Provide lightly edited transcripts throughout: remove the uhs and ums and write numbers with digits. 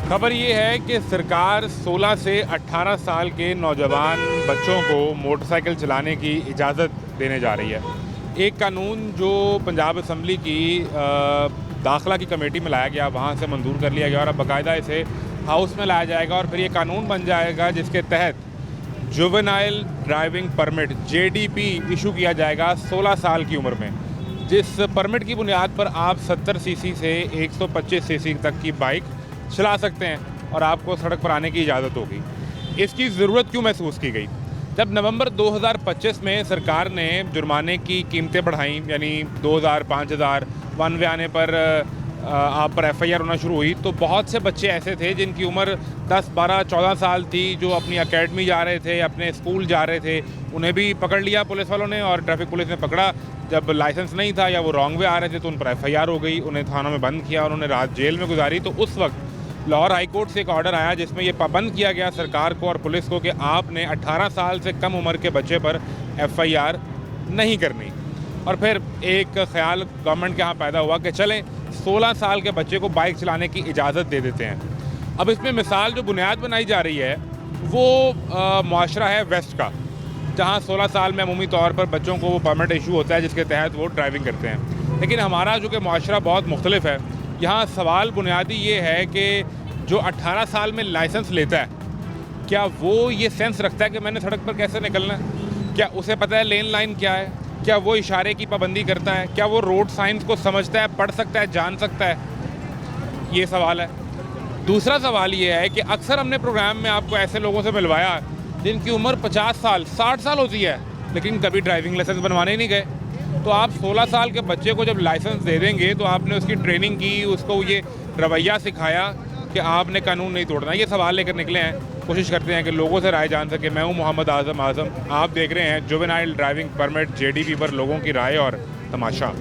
खबर ये है कि सरकार 16 से 18 साल के नौजवान बच्चों को मोटरसाइकिल चलाने की इजाज़त देने जा रही है। एक कानून जो पंजाब असम्बली की दाखिला की कमेटी में लाया गया, वहाँ से मंजूर कर लिया गया और अब बाकायदा इसे हाउस में लाया जाएगा और फिर ये कानून बन जाएगा जिसके तहत juvenile driving permit JDP issue किया जाएगा 16 साल की उम्र में, जिस परमिट की बुनियाद पर आप 70 सीसी से 125 सीसी तक की बाइक चला सकते हैं और आपको सड़क पर आने की इजाज़त होगी। इसकी ज़रूरत क्यों महसूस की गई? जब नवंबर 2025 में सरकार ने जुर्माने की कीमतें बढ़ाई, यानी 2000, 5000, वन वे आने पर आप पर FIR होना शुरू हुई, तो बहुत से बच्चे ऐसे थे जिनकी उम्र 10, 12, 14 साल थी, जो अपनी एकेडमी जा रहे थे, अपने स्कूल जा रहे थे। उन्हें भी पकड़ लिया पुलिस वालों ने और ट्रैफिक पुलिस ने पकड़ा। जब लाइसेंस नहीं था या वो रॉन्ग वे आ रहे थे तो उन पर FIR हो गई, उन्हें थानों में बंद किया, उन्होंने रात जेल में गुजारी। तो उस वक्त लाहौर हाई कोर्ट से एक ऑर्डर आया जिसमें ये पाबंद किया गया सरकार को और पुलिस को कि आपने 18 साल से कम उम्र के बच्चे पर FIR नहीं करनी। और फिर एक ख्याल गवर्नमेंट के यहाँ पैदा हुआ कि चलें 16 साल के बच्चे को बाइक चलाने की इजाज़त दे देते हैं। अब इसमें मिसाल जो बुनियाद बनाई जा रही है वो मुआशरा है वेस्ट का, जहाँ 16 साल में अमूमी तौर पर बच्चों को वो परमिट इशू होता है जिसके तहत वो ड्राइविंग करते हैं। लेकिन हमारा जो कि मुआशरा बहुत मुख्तलिफ है, यहाँ सवाल बुनियादी ये है कि जो 18 साल में लाइसेंस लेता है, क्या वो ये सेंस रखता है कि मैंने सड़क पर कैसे निकलना है? क्या उसे पता है लेन लाइन क्या है? क्या वो इशारे की पाबंदी करता है? क्या वो रोड साइंस को समझता है, पढ़ सकता है, जान सकता है? ये सवाल है। दूसरा सवाल ये है कि अक्सर हमने प्रोग्राम में आपको ऐसे लोगों से मिलवाया जिनकी उम्र 50 साल, 60 साल होती है, लेकिन कभी ड्राइविंग लाइसेंस बनवाने ही नहीं गए। तो आप 16 साल के बच्चे को जब लाइसेंस दे देंगे तो आपने उसकी ट्रेनिंग की, उसको ये रवैया सिखाया कि आपने कानून नहीं तोड़ना। ये सवाल लेकर निकले हैं, कोशिश करते हैं कि लोगों से राय जान सके। मैं हूं मोहम्मद आज़म। आप देख रहे हैं जुवेनाइल ड्राइविंग परमिट JDP पर लोगों की राय और तमाशा।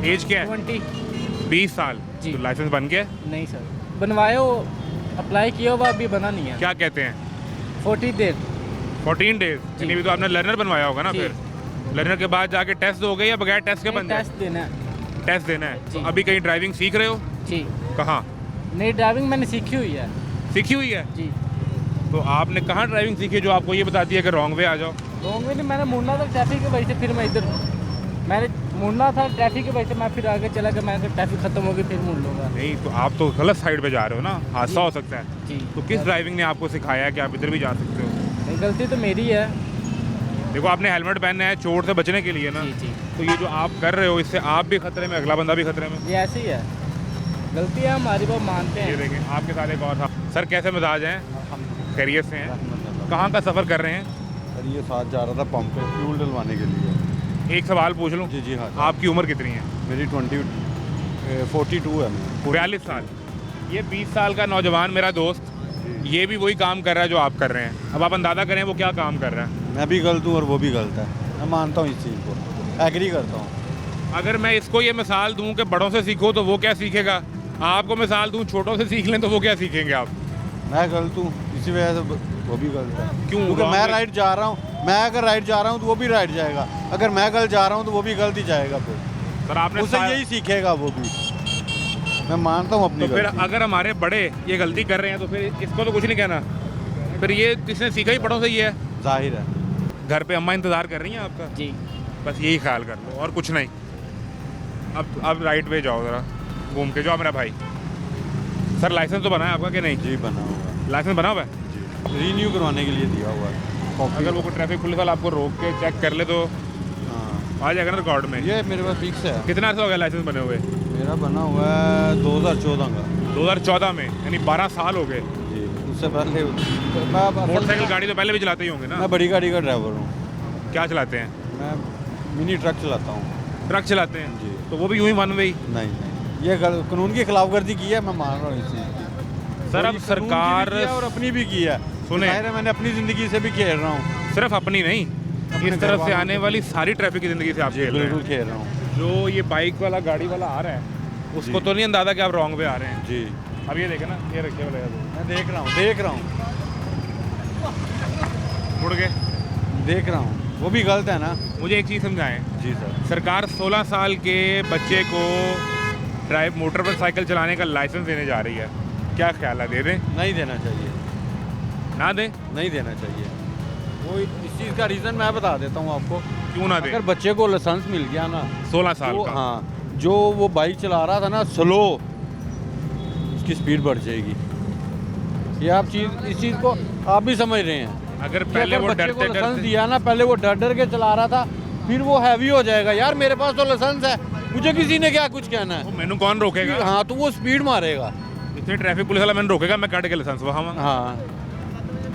एज क्या है? 20 साल। जी। तो लाइसेंस बन गया? नहीं सर, बनवाया हो, अप्लाई किया हुआ, अभी बना नहीं है। क्या कहते हैं? 40 डेज। 14 डेज। यानी भी तो आपने लर्नर बनवाया होगा ना? जी। फिर लर्नर के बाद जाके टेस्ट दोगे या बगैर टेस्ट के बन जाए? टेस्ट देना है। टेस्ट देना है। जी। तो अभी कहीं ड्राइविंग सीख रहे हो? जी। कहाँ नहीं, ड्राइविंग मैंने सीखी हुई है। सीखी हुई है? जी। तो आपने कहाँ ड्राइविंग सीखी जो आपको ये बताती है कि रॉन्ग वे आ जाओ? रॉन्ग वे नहीं, मैंने मुड़ना था ट्रैफिक की वजह से, फिर मैं इधर मैंने मुड़ना था ट्रैफिक की वजह से, मैं फिर आगे चला कि मैं ट्रैफिक खत्म होगी फिर मुड़ लूँगा। नहीं, तो आप तो गलत साइड पे जा रहे हो ना, हादसा हो सकता है। जी। तो किस ड्राइविंग ने आपको सिखाया है कि आप इधर भी जा सकते हो? नहीं, गलती तो मेरी है। देखो, आपने हेलमेट पहनना है चोट से बचने के लिए ना। जी। जी। तो ये जो आप कर रहे हो इससे आप भी खतरे में, अगला बंदा भी खतरे में। ये ऐसे ही है, गलती है हमारी, वो मानते ये हैं। देखें, आपके साथ एक और था। सर, कैसे मिजाज हैं? खैरियत से हैं? कहाँ का सफ़र कर रहे हैं? सर ये साथ जा रहा था पंप पे फ्यूल डलवाने के लिए। एक सवाल पूछ लूँ? जी हाँ। आपकी उम्र कितनी है? मेरी 42 है। मैं 42 साल। ये 20 साल का नौजवान मेरा दोस्त, ये भी वही काम कर रहा है जो आप कर रहे हैं। अब आप अंदाज़ा करें वो क्या काम कर रहा है। मैं भी गलत हूँ और वो भी गलत है, मैं मानता हूँ इस चीज़ को, एग्री करता हूँ। अगर मैं इसको ये मिसाल दूं कि बड़ों से सीखो तो वो क्या सीखेगा, आपको मिसाल दूं छोटों से सीख लें तो वो क्या सीखेंगे आप? मैं गलत हूँ, इसी वजह से वो भी गलत है। क्यों? क्योंकि मैं राइट जा रहा हूँ, मैं अगर राइट जा रहा हूँ तो वो भी राइट जाएगा, अगर मैं गलत जा रहा हूँ तो वो भी गलत ही जाएगा। फिर सर आपने उससे यही सीखेगा वो भी। मैं मानता हूँ अपनी तो फिर गलती। अगर हमारे बड़े ये गलती कर रहे हैं तो फिर इसको तो कुछ नहीं कहना, फिर ये किसने सीखा ही बड़ों से ही है। जाहिर है। घर पे अम्मा इंतज़ार कर रही हैं आपका? जी। बस यही ख्याल कर लो और कुछ नहीं। अब राइट पे जाओ, ज़रा घूम के जाओ मेरा भाई। सर लाइसेंस तो बना है आपका कि नहीं? जी बना हुआ है। लाइसेंस बना हुआ है? जी, रीन्यू करवाने के लिए दिया हुआ है कॉपी। अगर वो कोई ट्रैफिक पुलिस वाला आपको रोक के चेक कर ले तो हाँ, आ जाएगा ना रिकॉर्ड में? ये मेरे पास फिक्स है। कितना अर्सा हो गया लाइसेंस बने हुए? मेरा बना हुआ है 2014 का। 2014 में, यानी 12 साल हो गए। जी, उससे पहले मोटरसाइकिल गाड़ी तो पहले भी चलाते ही होंगे ना? मैं बड़ी गाड़ी का ड्राइवर हूँ। क्या चलाते हैं? मैं मिनी ट्रक चलाता हूँ। ट्रक चलाते हैं? जी। तो वो भी यूं ही वन वे ही? नहीं, ये कानून की खिलाफवर्जी की है, मैं मान रहा हूँ इस चीज़ की। सर अब सरकार और अपनी भी की है। सुने, जाहिर है मैंने अपनी ज़िंदगी से भी खेल रहा हूँ। सिर्फ अपनी नहीं, इस तरफ से आने वाली सारी ट्रैफिक की ज़िंदगी से आप खेल रहे बिल्कुल हैं। खेल रहा हूँ। जो ये बाइक वाला गाड़ी वाला आ रहा है उसको जी। तो नहीं अंदाज़ा कि आप रॉन्ग वे आ रहे हैं। जी, अब ये देखे ना, ये रखिए वाला मैं देख रहा हूँ मुड़ गए। देख रहा हूँ, वो भी गलत है ना। मुझे एक चीज़ समझाएं, जी सर। सरकार 16 साल के बच्चे को मोटरसाइकिल चलाने का लाइसेंस देने जा रही है, क्या ख्याल है, दे दें? नहीं देना चाहिए, ना दें? नहीं देना चाहिए। वो इस चीज़ का रीज़न मैं बता देता हूँ आपको। क्यों ना दें? अगर बच्चे को लाइसेंस मिल गया ना 16 साल तो का। हाँ, जो वो बाइक चला रहा था ना स्लो, उसकी स्पीड बढ़ जाएगी। ये आप इस चीज़ को आप भी समझ रहे हैं। अगर कि पहले अगर वो बच्चे को डरते लाइसेंस डरते दिया ना, पहले वो डर डर के चला रहा था, फिर वो हैवी हो जाएगा। यार मेरे पास तो लाइसेंस है, मुझे किसी ने क्या कुछ कहना है। मैनू कौन रोकेगा? हाँ, तो वो स्पीड मारेगा। इतने ट्रैफिक पुलिस वाला मैंने रोकेगा, मैं काट के लाइसेंस वहाँ। हाँ,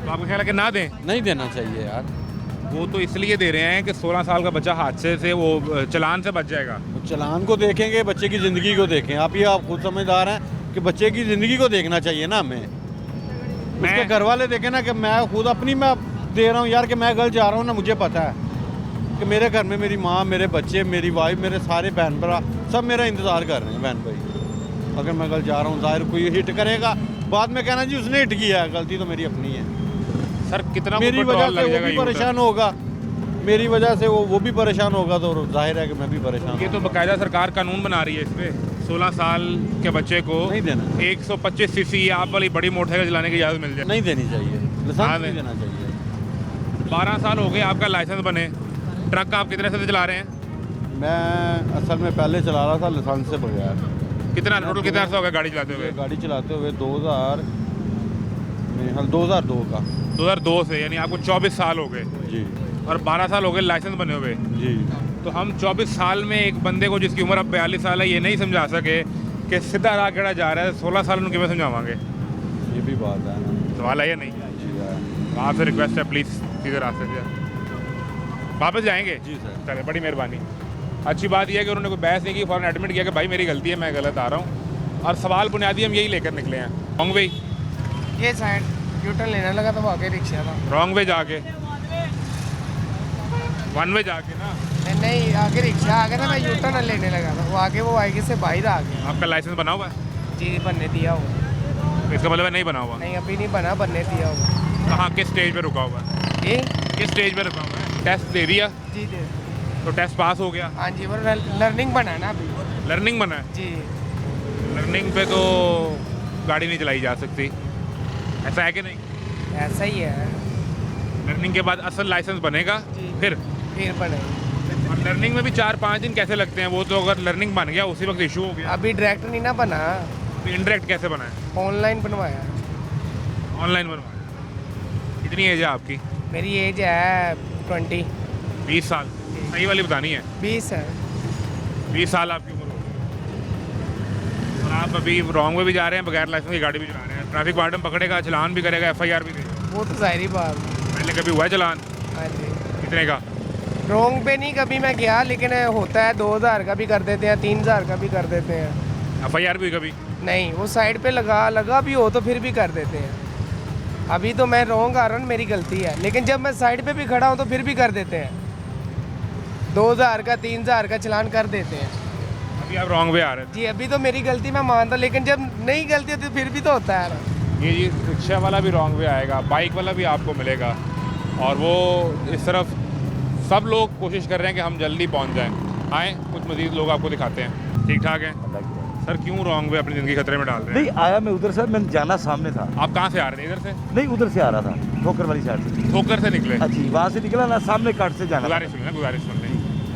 तो आपको ख्याल है कि ना दें? नहीं देना चाहिए यार। वो तो इसलिए दे रहे हैं कि 16 साल का बच्चा हादसे से वो चालान से बच जाएगा। वो चालान को देखेंगे, बच्चे की ज़िंदगी को देखें। आप खुद समझदार हैं कि बच्चे की ज़िंदगी को देखना चाहिए ना हमें। उसके घर वाले देखें ना कि मैं खुद अपनी मैं दे रहा हूँ यार, कि मैं गलत जा रहा हूँ ना, मुझे पता है कि मेरे घर में मेरी माँ, मेरे बच्चे, मेरी वाइफ, मेरे सारे बहन भरा सब मेरा इंतज़ार कर रहे हैं। बहन भाई, अगर मैं गलत जा रहा हूँ, जाहिर कोई हिट करेगा, बाद में कहना जी उसने हिट किया है, गलती तो मेरी अपनी है। सर कितना मेरी वजह से वो भी परेशान होगा, मेरी वजह से वो भी परेशान होगा, तो जाहिर है कि मैं भी परेशान। ये तो बाकायदा सरकार कानून बना रही है इस पे, 16 साल के बच्चे को नहीं देना, 125 सीसी आप वाली बड़ी मोटरसाइकिल चलाने की इजाज़त मिल जाए। नहीं देनी चाहिए, लाइसेंस नहीं देना चाहिए। 12 साल हो गए आपका लाइसेंस बने, ट्रक आप कितने से चला रहे हैं? मैं असल में पहले चला रहा था लाइसेंस से बगैर। कितना टोटल कितना अर्सा हो गया गाड़ी चलाते हुए? गाड़ी चलाते हुए 2002 का। 2002 से, यानी आपको 24 साल हो गए जी। और 12 साल हो गए लाइसेंस बने हुए। जी। तो हम 24 साल में एक बंदे को जिसकी उम्र अब 42 साल है ये नहीं समझा सके कि सीधा राह केड़ा जा रहा है, 16 साल उनको किਵੇਂ समझावांगे? ये भी बात है ना। सवाल है या नहीं? जी है। तो आपसे रिक्वेस्ट है प्लीज़ सीधे रास्ते से वापस जाएंगे। जी सर। चले, बड़ी मेहरबानी। अच्छी बात यह है कि उन्होंने कोई बहस नहीं की, फ़ौरन एडमिट किया कि भाई मेरी गलती है, मैं गलत आ रहा हूँ। और सवाल बुनियादी हम यही लेकर निकले हैं। रॉन्ग वे, ये साइड यूटर्न लेने लगा तो वो आगे रिक्शा था। रॉन्ग वे जाके, वन वे जाके ना। नहीं, आगे रिक्शा आ गया था, मैं यूटर्न लेने लगा था, वो आगे वो आगे से बाहर आ गया। आपका लाइसेंस बना हुआ है? जी बनने दिया वो। इसका मतलब है नहीं बना हुआ? नहीं अभी नहीं बना, बनने दिया वो। कहाँ, किस स्टेज पे रुका हुआ है? ये किस स्टेज पे रुका हुआ है? टेस्ट दे दिया? जी जी। तो टेस्ट पास हो गया? हाँ जी, वो लर्निंग बना है ना अभी। लर्निंग बना है? जी। लर्निंग पे तो गाड़ी नहीं चलाई जा सकती, ऐसा है कि नहीं? ऐसा ही है। लर्निंग के बाद असल लाइसेंस बनेगा, जी। फिर बने। और लर्निंग में भी 4-5 दिन कैसे लगते हैं? वो तो अगर लर्निंग बन गया उसी वक्त इशू हो गया। अभी डायरेक्ट नहीं ना बना, तो इनडायरेक्ट कैसे बना है? ऑनलाइन बनवाया। ऑनलाइन बनवाया। कितनी एज है आपकी? मेरी एज है 20। 20 साल? सही वाली बतानी है। 20 है। 20 साल आपकी उम्र होगी और आप अभी रॉन्ग वे भी जा रहे हैं, बगैर लाइसेंस की गाड़ी भी चला रहे हैं। ट्रैफिक वार्डन पकड़ेगा, चलान भी करेगा, FIR भी देगा। वो तो जाहिर बात। पहले कभी हुआ है चलान? हाँ जी। कितने का? रॉन्ग पे नहीं कभी मैं गया, लेकिन होता है 2000 का भी कर देते हैं, 3000 का भी कर देते हैं। FIR भी कभी? नहीं, वो साइड पे लगा भी हो तो फिर भी कर देते हैं। अभी तो मैं रॉन्ग आ रहा हूँ, मेरी गलती है, लेकिन जब मैं साइड पे भी खड़ा हूँ तो फिर भी कर देते हैं। 2000 का 3000 का चलान कर देते हैं। अभी आप रॉन्ग वे आ रहे जी अभी तो मेरी गलती मैं मानता, लेकिन जब नहीं गलती होती फिर भी तो होता है ना। थे। ये रिक्शा वाला भी रॉन्ग वे आएगा, बाइक वाला भी आपको मिलेगा, और वो इस तरफ सब लोग कोशिश कर रहे हैं कि हम जल्दी पहुंच जाएं। आए कुछ मजीद लोग आपको दिखाते हैं। ठीक ठाक है सर, क्यों रॉन्ग वे अपनी ज़िंदगी खतरे में डाल रहे हैं? नहीं आया मैं उधर से, मैंने जाना सामने था। आप कहाँ से आ रहे थे? इधर से? नहीं उधर से आ रहा था, ठोकर वाली साइड से। ठोकर से निकले? जी वहाँ से निकला ना, सामने कट से जाना। गुजारिश सुन लें,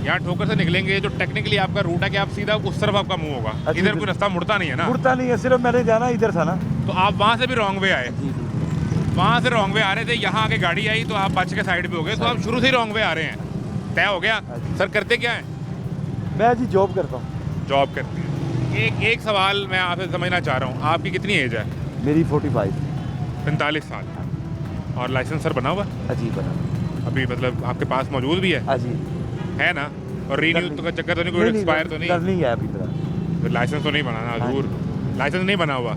यहाँ ठोकर से निकलेंगे, जो टेक्निकली आपका रूट है कि आप सीधा उस तरफ आपका मुंह होगा, अच्छा, इधर कोई रास्ता मुड़ता नहीं है ना? मुड़ता नहीं है, सिर्फ मैंने जाना इधर था ना। तो आप वहाँ से भी रॉन्ग वे आए? वहाँ से रॉन्ग वे आ रहे थे, यहाँ आके गाड़ी आई तो आप बच के साइड पे हो गए, तो आप शुरू से ही रॉन्ग वे आ रहे हैं, तय हो गया। सर करते क्या है? मैं जी जॉब करता हूँ। जॉब करते हैं। एक सवाल मैं आपसे समझना चाह रहा हूँ, आपकी कितनी एज है? मेरी 45। 45 साल। और लाइसेंस सर बना हुआ? अजीब बना। अभी मतलब आपके पास मौजूद भी है? अजीब है ना? और रीन्यू तो का चक्कर तो नहीं, कोई एक्सपायर तो नहीं? नहीं है अभी तरह। लाइसेंस तो नहीं बनाना हजूर, लाइसेंस नहीं बना हुआ।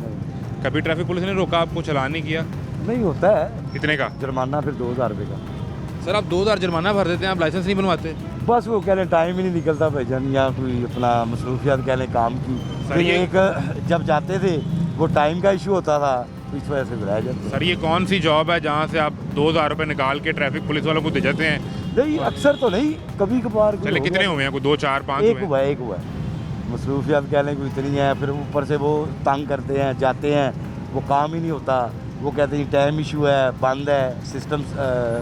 कभी ट्रैफिक पुलिस ने रोका आपको, चलान नहीं किया? नहीं होता है। कितने का जुर्माना? फिर 2000 रुपये का। सर आप 2000 जुर्माना भर देते हैं, आप लाइसेंस नहीं बनवाते? बस वो कह रहे टाइम ही नहीं निकलता भाईजान, या कोई अपना मसरूफियात कह लें काम की। सर, फिर ये- एक जब जाते थे वो टाइम का इशू होता था, इस वजह से रह जाते हैं। सर ये कौन सी जॉब है जहाँ से आप 2,000 रुपये निकाल के ट्रैफिक पुलिस वालों को दे जाते हैं? नहीं अक्सर तो नहीं, कभी कभार चले कितने हुए हैं? कोई 2, 4, 5 एक हुआ है, एक हुआ है। मसरूफियात कह लें कोई इतनी है, फिर ऊपर से वो तंग करते हैं, जाते हैं, वो काम ही नहीं होता, वो कहते हैं टाइम इशू है, बंद है, सिस्टम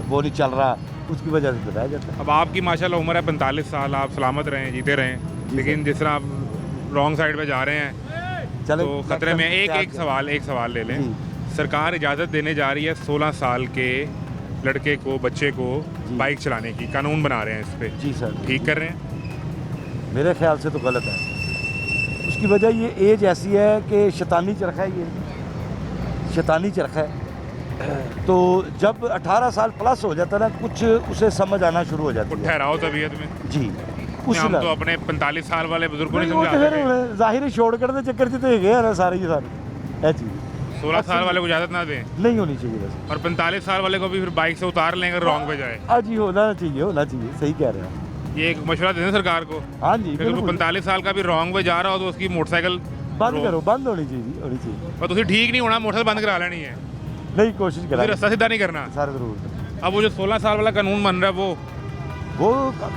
वो नहीं चल रहा, उसकी वजह से तो रह जाता है। अब आपकी माशाल्लाह उम्र है 45 साल, आप सलामत रहें, जीते रहें, लेकिन जिस तरह आप रॉन्ग साइड पे जा रहे हैं चलो तो खतरे में। एक सवाल ले लें। जी। सरकार इजाज़त देने जा रही है 16 साल के लड़के को, बच्चे को जी। बाइक चलाने की, कानून बना रहे हैं इस पर, जी सर, ठीक कर रहे हैं? मेरे ख्याल से तो गलत है। उसकी वजह ये एज ऐसी है कि शैतानी चरखा है, ये शैतानी चरखा है। तो जब 18 साल प्लस हो जाता है ना, कुछ उसे समझ आना शुरू हो जाती है। ठहराओ तबीयत में। जी हम तो अपने 45 साल वाले बुजुर्गों नहीं, ने वो समझा तो सके। फिर ज़ाहिर शोर करने चक्कर से तो ये गया ना सारे ये सारे है चीज़ 16 साल वाले को इजाज़त ना दें नहीं होनी चाहिए बस। और 45 साल वाले को भी फिर बाइक से उतार लेंगे रॉन्ग पे जाए। हाँ जी, होना चाहिए, सही कह रहे हैं। ये एक मशवरा दें सरकार को हाँ जी, कि बिल्कुल 45 साल का भी रॉन्ग पे जा रहा हो तो उसकी मोटरसाइकिल बंद करो, बंद होनी चाहिए। और तुझे ठीक नहीं होना, मोटरसाइकिल बंद करा लेनी है, नहीं, कोशिश तुझे करा रास्ता सीधा नहीं करना। सर ज़रूर। अब वो जो 16 साल वाला कानून बन रहा है वो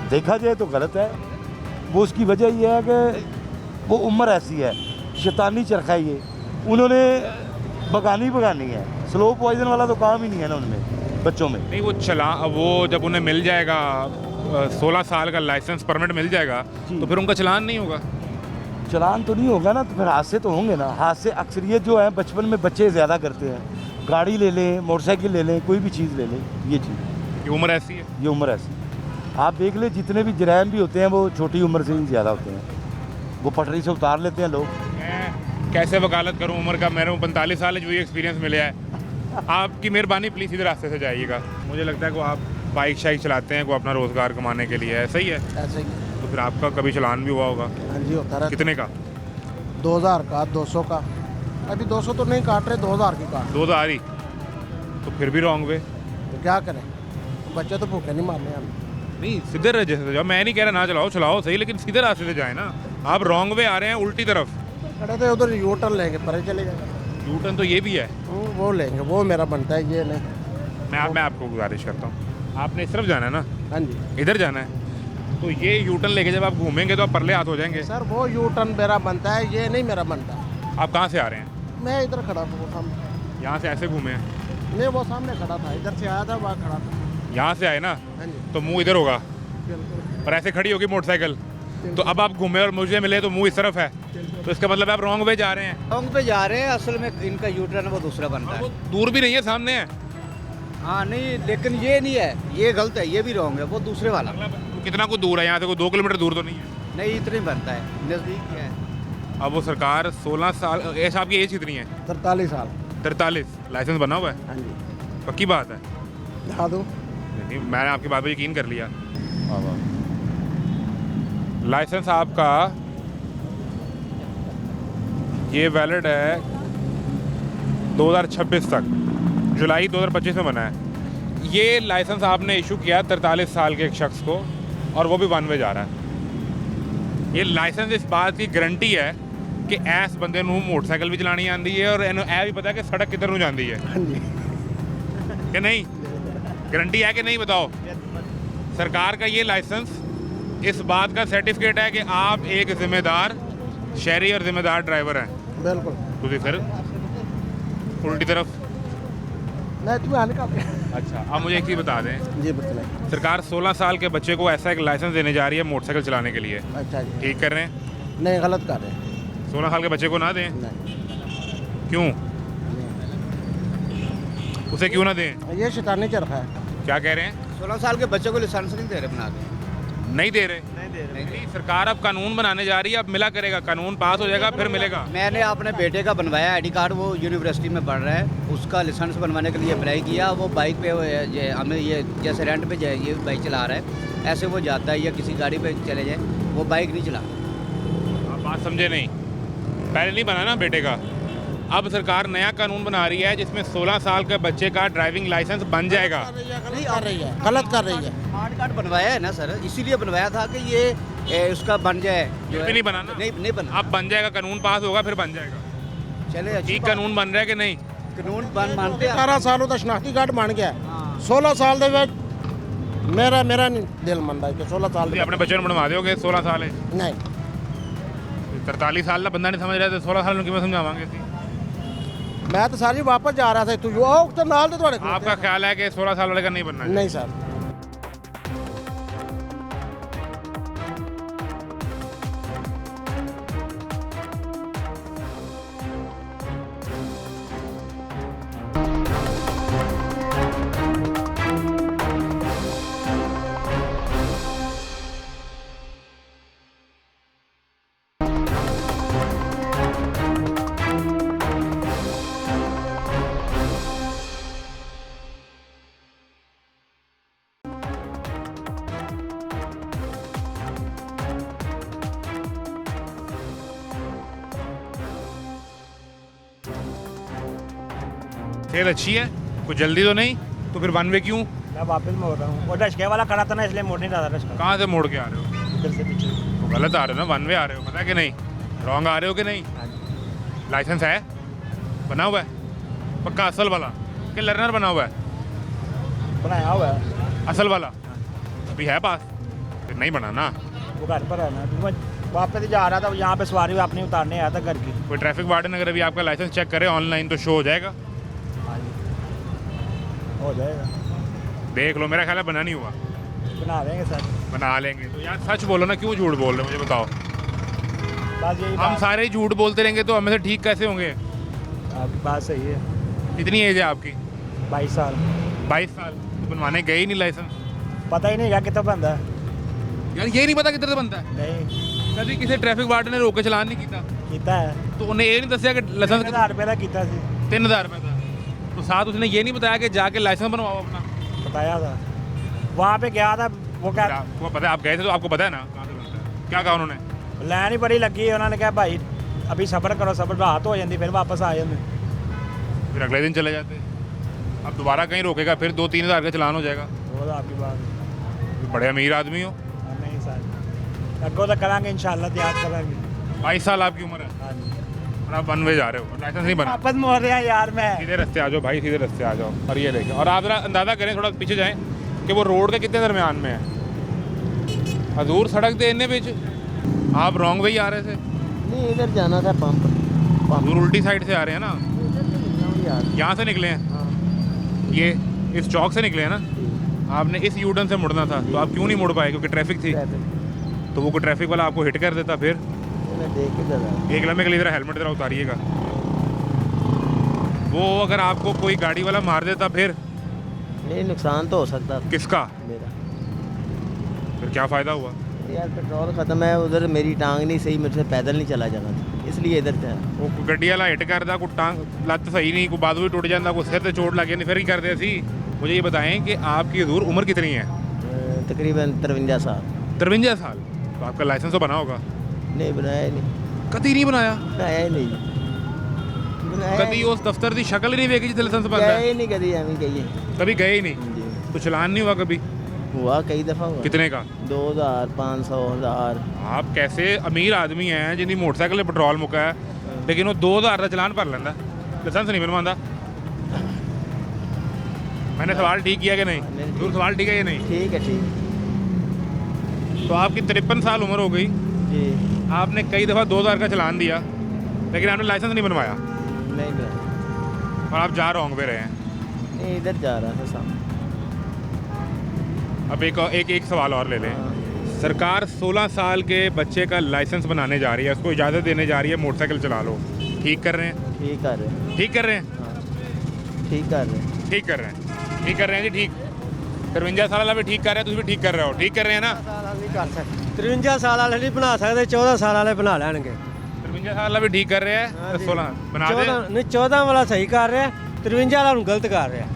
देखा जाए तो गलत है। वो उसकी वजह ये है कि वो उम्र ऐसी है, शैतानी चरखा है ये, उन्होंने बगानी है। स्लो पॉइजन वाला तो काम ही नहीं है ना उनमें, बच्चों में। नहीं वो चला, वो जब उन्हें मिल जाएगा 16 साल का लाइसेंस परमिट मिल जाएगा जी। तो फिर उनका चलान नहीं होगा। चलान तो नहीं होगा ना, तो फिर हादसे तो होंगे ना। हादसे अक्सरियत जो है बचपन में बच्चे ज़्यादा करते हैं। गाड़ी ले लें, मोटरसाइकिल ले लें, कोई भी चीज़ ले लें, ये चीज़, ये उम्र ऐसी है। ये उम्र ऐसी। आप देख लें जितने भी जराइम भी होते हैं वो छोटी उम्र से ही ज़्यादा होते हैं। वो पटरी से उतार लेते हैं लोग। मैं कैसे वकालत करूं उम्र का? मेरे को 45 साल जो ये एक्सपीरियंस मिला है। आपकी मेहरबानी प्लीज़ सीधे रास्ते से जाइएगा। मुझे लगता है कि आप बाइक शाइक चलाते हैं को अपना रोज़गार कमाने के लिए, ऐसा ही है? ऐसे ही। तो फिर आपका कभी चलान भी हुआ होगा? हाँ जी, होता रहा। कितने का? 2000 का, 200 का। अभी 200 तो नहीं काट रहे, 2000 की काट। 2000 ही? तो फिर भी रॉन्ग वे। तो क्या करें, बच्चे तो भूखे नहीं मारने हम। नहीं सीधे रास्ते से जाओ, मैं नहीं कह रहा ना चलाओ, चलाओ सही, लेकिन सीधे रास्ते से जाए ना। आप रॉन्ग वे आ रहे हैं, उल्टी तरफ। खड़े थे उधर, यू टर्न लेंगे, परे चले जाएंगे। यू टर्न तो ये भी है। वो लेंगे, वो मेरा बनता है, ये नहीं। मैं आपको गुजारिश करता हूँ, आपने इस तरफ जाना है ना, हाँ जी इधर जाना है, तो ये यू टर्न लेके जब आप घूमेंगे तो आप परले हाथ हो जाएंगे। सर, वो यू टर्न मेरा बनता है, ये नहीं मेरा बनता। आप कहाँ से आ रहे हैं? मैं इधर खड़ा था, वो सामने। यहाँ से ऐसे घूमे हैं? नहीं, वो सामने खड़ा था, इधर से आया था, वहाँ खड़ा था। यहाँ से आए ना, हाँ जी, तो मुंह इधर होगा बिल्कुल। और ऐसे खड़ी होगी मोटरसाइकिल, तो अब आप घूमे और मुझे मिले तो मुंह इस तरफ है, तो इसका मतलब आप रॉन्ग वे जा रहे हैं। रॉन्ग पे जा रहे हैं, असल में इनका यू टर्न वो दूसरा बनता वो है। दूर भी नहीं है, सामने है। हाँ नहीं, लेकिन ये नहीं है, ये गलत है, ये भी रॉन्ग है, वो दूसरे वाला। कितना को दूर है यहाँ से? कोई 2 किलोमीटर दूर तो नहीं है? नहीं, इतने बनता है, नज़दीक है। अब वो सरकार 16 साल, ऐसा आपकी एज कितनी है? 43 साल। 43? लाइसेंस बना हुआ है? हाँ जी, पक्की बात है? दिखा दूँ? नहीं, मैंने आपकी बात पर यकीन कर लिया। लाइसेंस आपका ये वैलिड है 2026 तक, जुलाई 2025 में बना है। ये लाइसेंस आपने इशू किया 43 साल के एक शख्स को, और वो भी 1 वे जा रहा है। ये लाइसेंस इस बात की गारंटी है कि ऐस बंदे नूं मोटरसाइकिल भी चलानी आती है और इन्हें यह भी पता है कि सड़क किधर नूं जाती है हाँ जी। कि नहीं? गारंटी है कि नहीं, बताओ? सरकार का ये लाइसेंस इस बात का सर्टिफिकेट है कि आप एक जिम्मेदार शहरी और जिम्मेदार ड्राइवर हैं। बिल्कुल। तुझे फिर उल्टी तरफ। नहीं, तुम्हें आने का। अच्छा, अब मुझे एक चीज़ बता दें, जी बताएं। सरकार 16 साल के बच्चे को ऐसा एक लाइसेंस देने जा रही है मोटरसाइकिल चलाने के लिए, अच्छा जी। ठीक कर रहे हैं? नहीं, गलत कर रहे हैं। 16 साल के बच्चे को ना दें? नहीं, क्यों? उसे क्यों ना दें? ये शैतानी चरखा है। क्या कह रहे हैं? 16 साल के बच्चों को लाइसेंस नहीं दे रहे बना के। नहीं दे रहे? नहीं, सरकार अब कानून बनाने जा रही है, अब मिला करेगा, कानून पास हो जाएगा फिर मिलेगा। मैंने अपने बेटे का बनवाया आईडी कार्ड, वो यूनिवर्सिटी में पढ़ रहा है, उसका लाइसेंस बनवाने के लिए अप्लाई किया। वो बाइक पे हमें ये जैसे रेंट पे जाए, ये बाइक चला रहा है, ऐसे वो जाता है या किसी गाड़ी पे चले जाए, वो बाइक नहीं चलाता। आप बात समझे नहीं, पहले नहीं बना ना बेटे का, अब सरकार नया कानून बना रही है जिसमें 16 साल के बच्चे का ड्राइविंग लाइसेंस बन जाएगा। गलत कर रही है, गलत कर रही है। स्मार्ट कार्ड बनवाया है ना सर, इसीलिए बनवाया था कि ये उसका बन जाए। ये भी नहीं बना ना? नहीं बना। अब बन जाएगा, कानून पास होगा फिर बन जाएगा। चले, अच्छी ठीक बात। कानून बन रहा है कि नहीं? ਕਾਨੂੰਨ ਮੰਨਦੇ ਆ 18 ਸਾਲ ਉਹਦਾ ਸ਼ਨਾਖਤੀ ਕਾਰਡ ਬਣ ਗਿਆ 16 ਸਾਲ ਦੇ ਵਿੱਚ ਮੇਰਾ ਨਹੀਂ ਦਿਲ ਮੰਨਦਾ ਕਿ 16 ਸਾਲ ਤੁਸੀਂ ਦੇ ਆਪਣੇ ਬੱਚੇ ਨੂੰ ਬਣਵਾ ਦਿਓਗੇ 16 ਸਾਲ ਹੈ ਨਹੀਂ 43 ਸਾਲ ਦਾ ਬੰਦਾ ਨਹੀਂ ਸਮਝ ਰਿਹਾ ਤੇ 16 ਸਾਲ ਨੂੰ ਕਿਵੇਂ ਸਮਝਾਵਾਂਗੇ ਅਸੀਂ ਮੈਂ ਤਾਂ ਸਾਰੀ ਵਾਪਸ ਜਾ ਰਿਹਾ ਸੀ ਤੂੰ ਉਹ ਤੇ ਨਾਲ ਤੇ ਤੁਹਾਡੇ ਕੋਲ आपका ख्याल है कि 16 साल वाले का नहीं बनना चाहिए? ਨਹੀਂ ਸਰ सेहत अच्छी है, कुछ जल्दी तो नहीं, तो फिर वन वे क्यों? मैं वापस मोड़ रहा हूँ और डशके वाला खड़ा था ना इसलिए मोड़ नहीं रहा था डशका कहाँ से मोड़ के आ रहे हो? इधर से पीछे तो गलत आ रहे हो ना, वन वे आ रहे हो, पता है कि नहीं? रॉन्ग आ रहे हो कि नहीं? हाँ जी लाइसेंस है बना हुआ है पक्का असल वाला कि लर्नर बना हुआ है? बनाया हुआ है असल वाला अभी है पास? फिर नहीं बना ना। वो घर पर है ना तो मैं वापस ही जा रहा था यहाँ पे सवारी अपनी उतारने आया था घर की कोई ट्रैफिक वार्डन अगर अभी आपका लाइसेंस चेक करे ऑनलाइन तो शो हो जाएगा? हाँ जी हो जाएगा देख लो, मेरा ख्याल है बना नहीं हुआ। बना देंगे सर बना लेंगे तो यार सच बोलो ना, क्यों झूठ बोल रहे हो मुझे बताओ? बस यही हम बात सारे ही झूठ बोलते रहेंगे तो हमें से ठीक कैसे होंगे? आपकी बात सही है कितनी एज है आपकी? 22 साल 22 साल तो बनवाने गए ही नहीं लाइसेंस? पता ही नहीं क्या कितना बंदा है यार ये नहीं पता किधर से बनता है? नहीं कभी किसी ट्रैफिक वार्डन ने रोक के चलान नहीं किया कितना है तो उन्हें ये नहीं दसिया कि लाइसेंस 3000 रुपये का कितना सी 3000 रुपये था, तो साथ उसने ये नहीं बताया कि जाके लाइसेंस बनवाओ अपना? बताया था वहाँ पे गया था वो क्या आपको पता है, आप गए थे तो आपको पता है ना कहाँ से बनता है? क्या कहा उन्होंने? लाइन ही बड़ी लगी उन्होंने कहा भाई अभी सब्र करो सब्र रात हो जाती फिर वापस आ जाते फिर अगले दिन चले जाते। अब दोबारा कहीं रोकेगा फिर 2-3 हज़ार का चलान हो जाएगा। वो तो आपकी बात बड़े अमीर आदमी हो। नहीं सर अगो तो करांगे इंशाल्लाह त्याग करेंगे 22 साल आपकी उम्र है हाँ जी और आप वन वे जा रहे हो, लाइसेंस नहीं बना। वापस मोड़ रहे हैं यार मैं सीधे रास्ते आ जाओ भाई, सीधे रास्ते आ जाओ। और ये देखें, और आप ज़रा अंदाज़ा करें, थोड़ा पीछे जाएं कि वो रोड के कितने दरमियान में है। हजूर सड़क दे इन्ने बीच आप रॉन्ग वे ही आ रहे थे? नहीं इधर जाना था पंप हजूर उल्टी साइड से आ रहे हैं ना, यहाँ से निकले हैं, ये इस चौक से निकले हैं ना। आपने इस यू टर्न से मुड़ना था, तो आप क्यों नहीं मुड़ पाए? क्योंकि ट्रैफिक थी। तो वो कोई ट्रैफिक वाला आपको हिट कर देता, फिर एक लम्हे के लिए ज़रा हेलमेट ज़रा उतारिएगा। वो अगर आपको कोई गाड़ी वाला मार देता फिर? नहीं नुकसान तो हो सकता था किसका? मेरा फिर क्या फ़ायदा हुआ? यार पेट्रोल ख़त्म है उधर मेरी टांग नहीं सही मेरे से पैदल नहीं चला जाना था इसलिए इधर था वो गड्डी वाला हिट करता, कोई टांग लत्त सही नहीं, कोई बाजू भी टूट जाता, कोई सिर से चोट लग जाती, फिर ही करते सी। मुझे ये बताएं कि आपकी हजूर उम्र कितनी है? तकरीबन 53 साल 53 साल। तो आपका लाइसेंस तो बना होगा? नहीं बनाया नहीं कभी नहीं बनाया? बनाया ही नहीं कभी उस दफ्तर की शक्ल ही नहीं देखी जिस लाइसेंस बनता है? गए नहीं कभी हमें कहिए कभी गए ही नहीं? तो चलान नहीं हुआ कभी? हुआ कई दफ़ा हुआ कितने का? 2000 500 1000 आप कैसे अमीर आदमी हैं जिन्हें मोटरसाइकिल पेट्रोल मुका है लेकिन वो 2000 का चलान भर लेंदा, लाइसेंस नहीं बनवाता? मैंने सवाल ठीक किया कि नहीं? दूर सवाल ठीक है या नहीं? ठीक है ठीक तो आपकी 53 साल उम्र हो गई, जी आपने कई दफ़ा 2000 का चलान दिया लेकिन आपने लाइसेंस नहीं बनवाया नहीं बनाया और आप जा रॉन्ग पे रहे हैं। नहीं इधर जा रहा था सामने अब एक सवाल और ले लें। सरकार 16 साल के बच्चे का लाइसेंस बनाने जा रही है, उसको इजाज़त देने जा रही है मोटरसाइकिल चला लो। ठीक कर रहे हैं? ठीक कर रहे हैं ठीक कर रहे हैं? हाँ ठीक कर रहे हैं ठीक कर रहे हैं, ठीक कर रहे हैं जी। ठीक 53 साल वाला भी ठीक कर रहे हैं, तुम भी ठीक कर रहे हो, ठीक कर रहे हैं ना? 53 साल वाले नहीं बना सकते 14 साल वाले बना लेंगे। 53 साल वाला भी ठीक कर रहे हैं, 16 बना दे। नहीं 14 वाला सही कर रहे हैं 53 वाला गलत कर रहे हैं।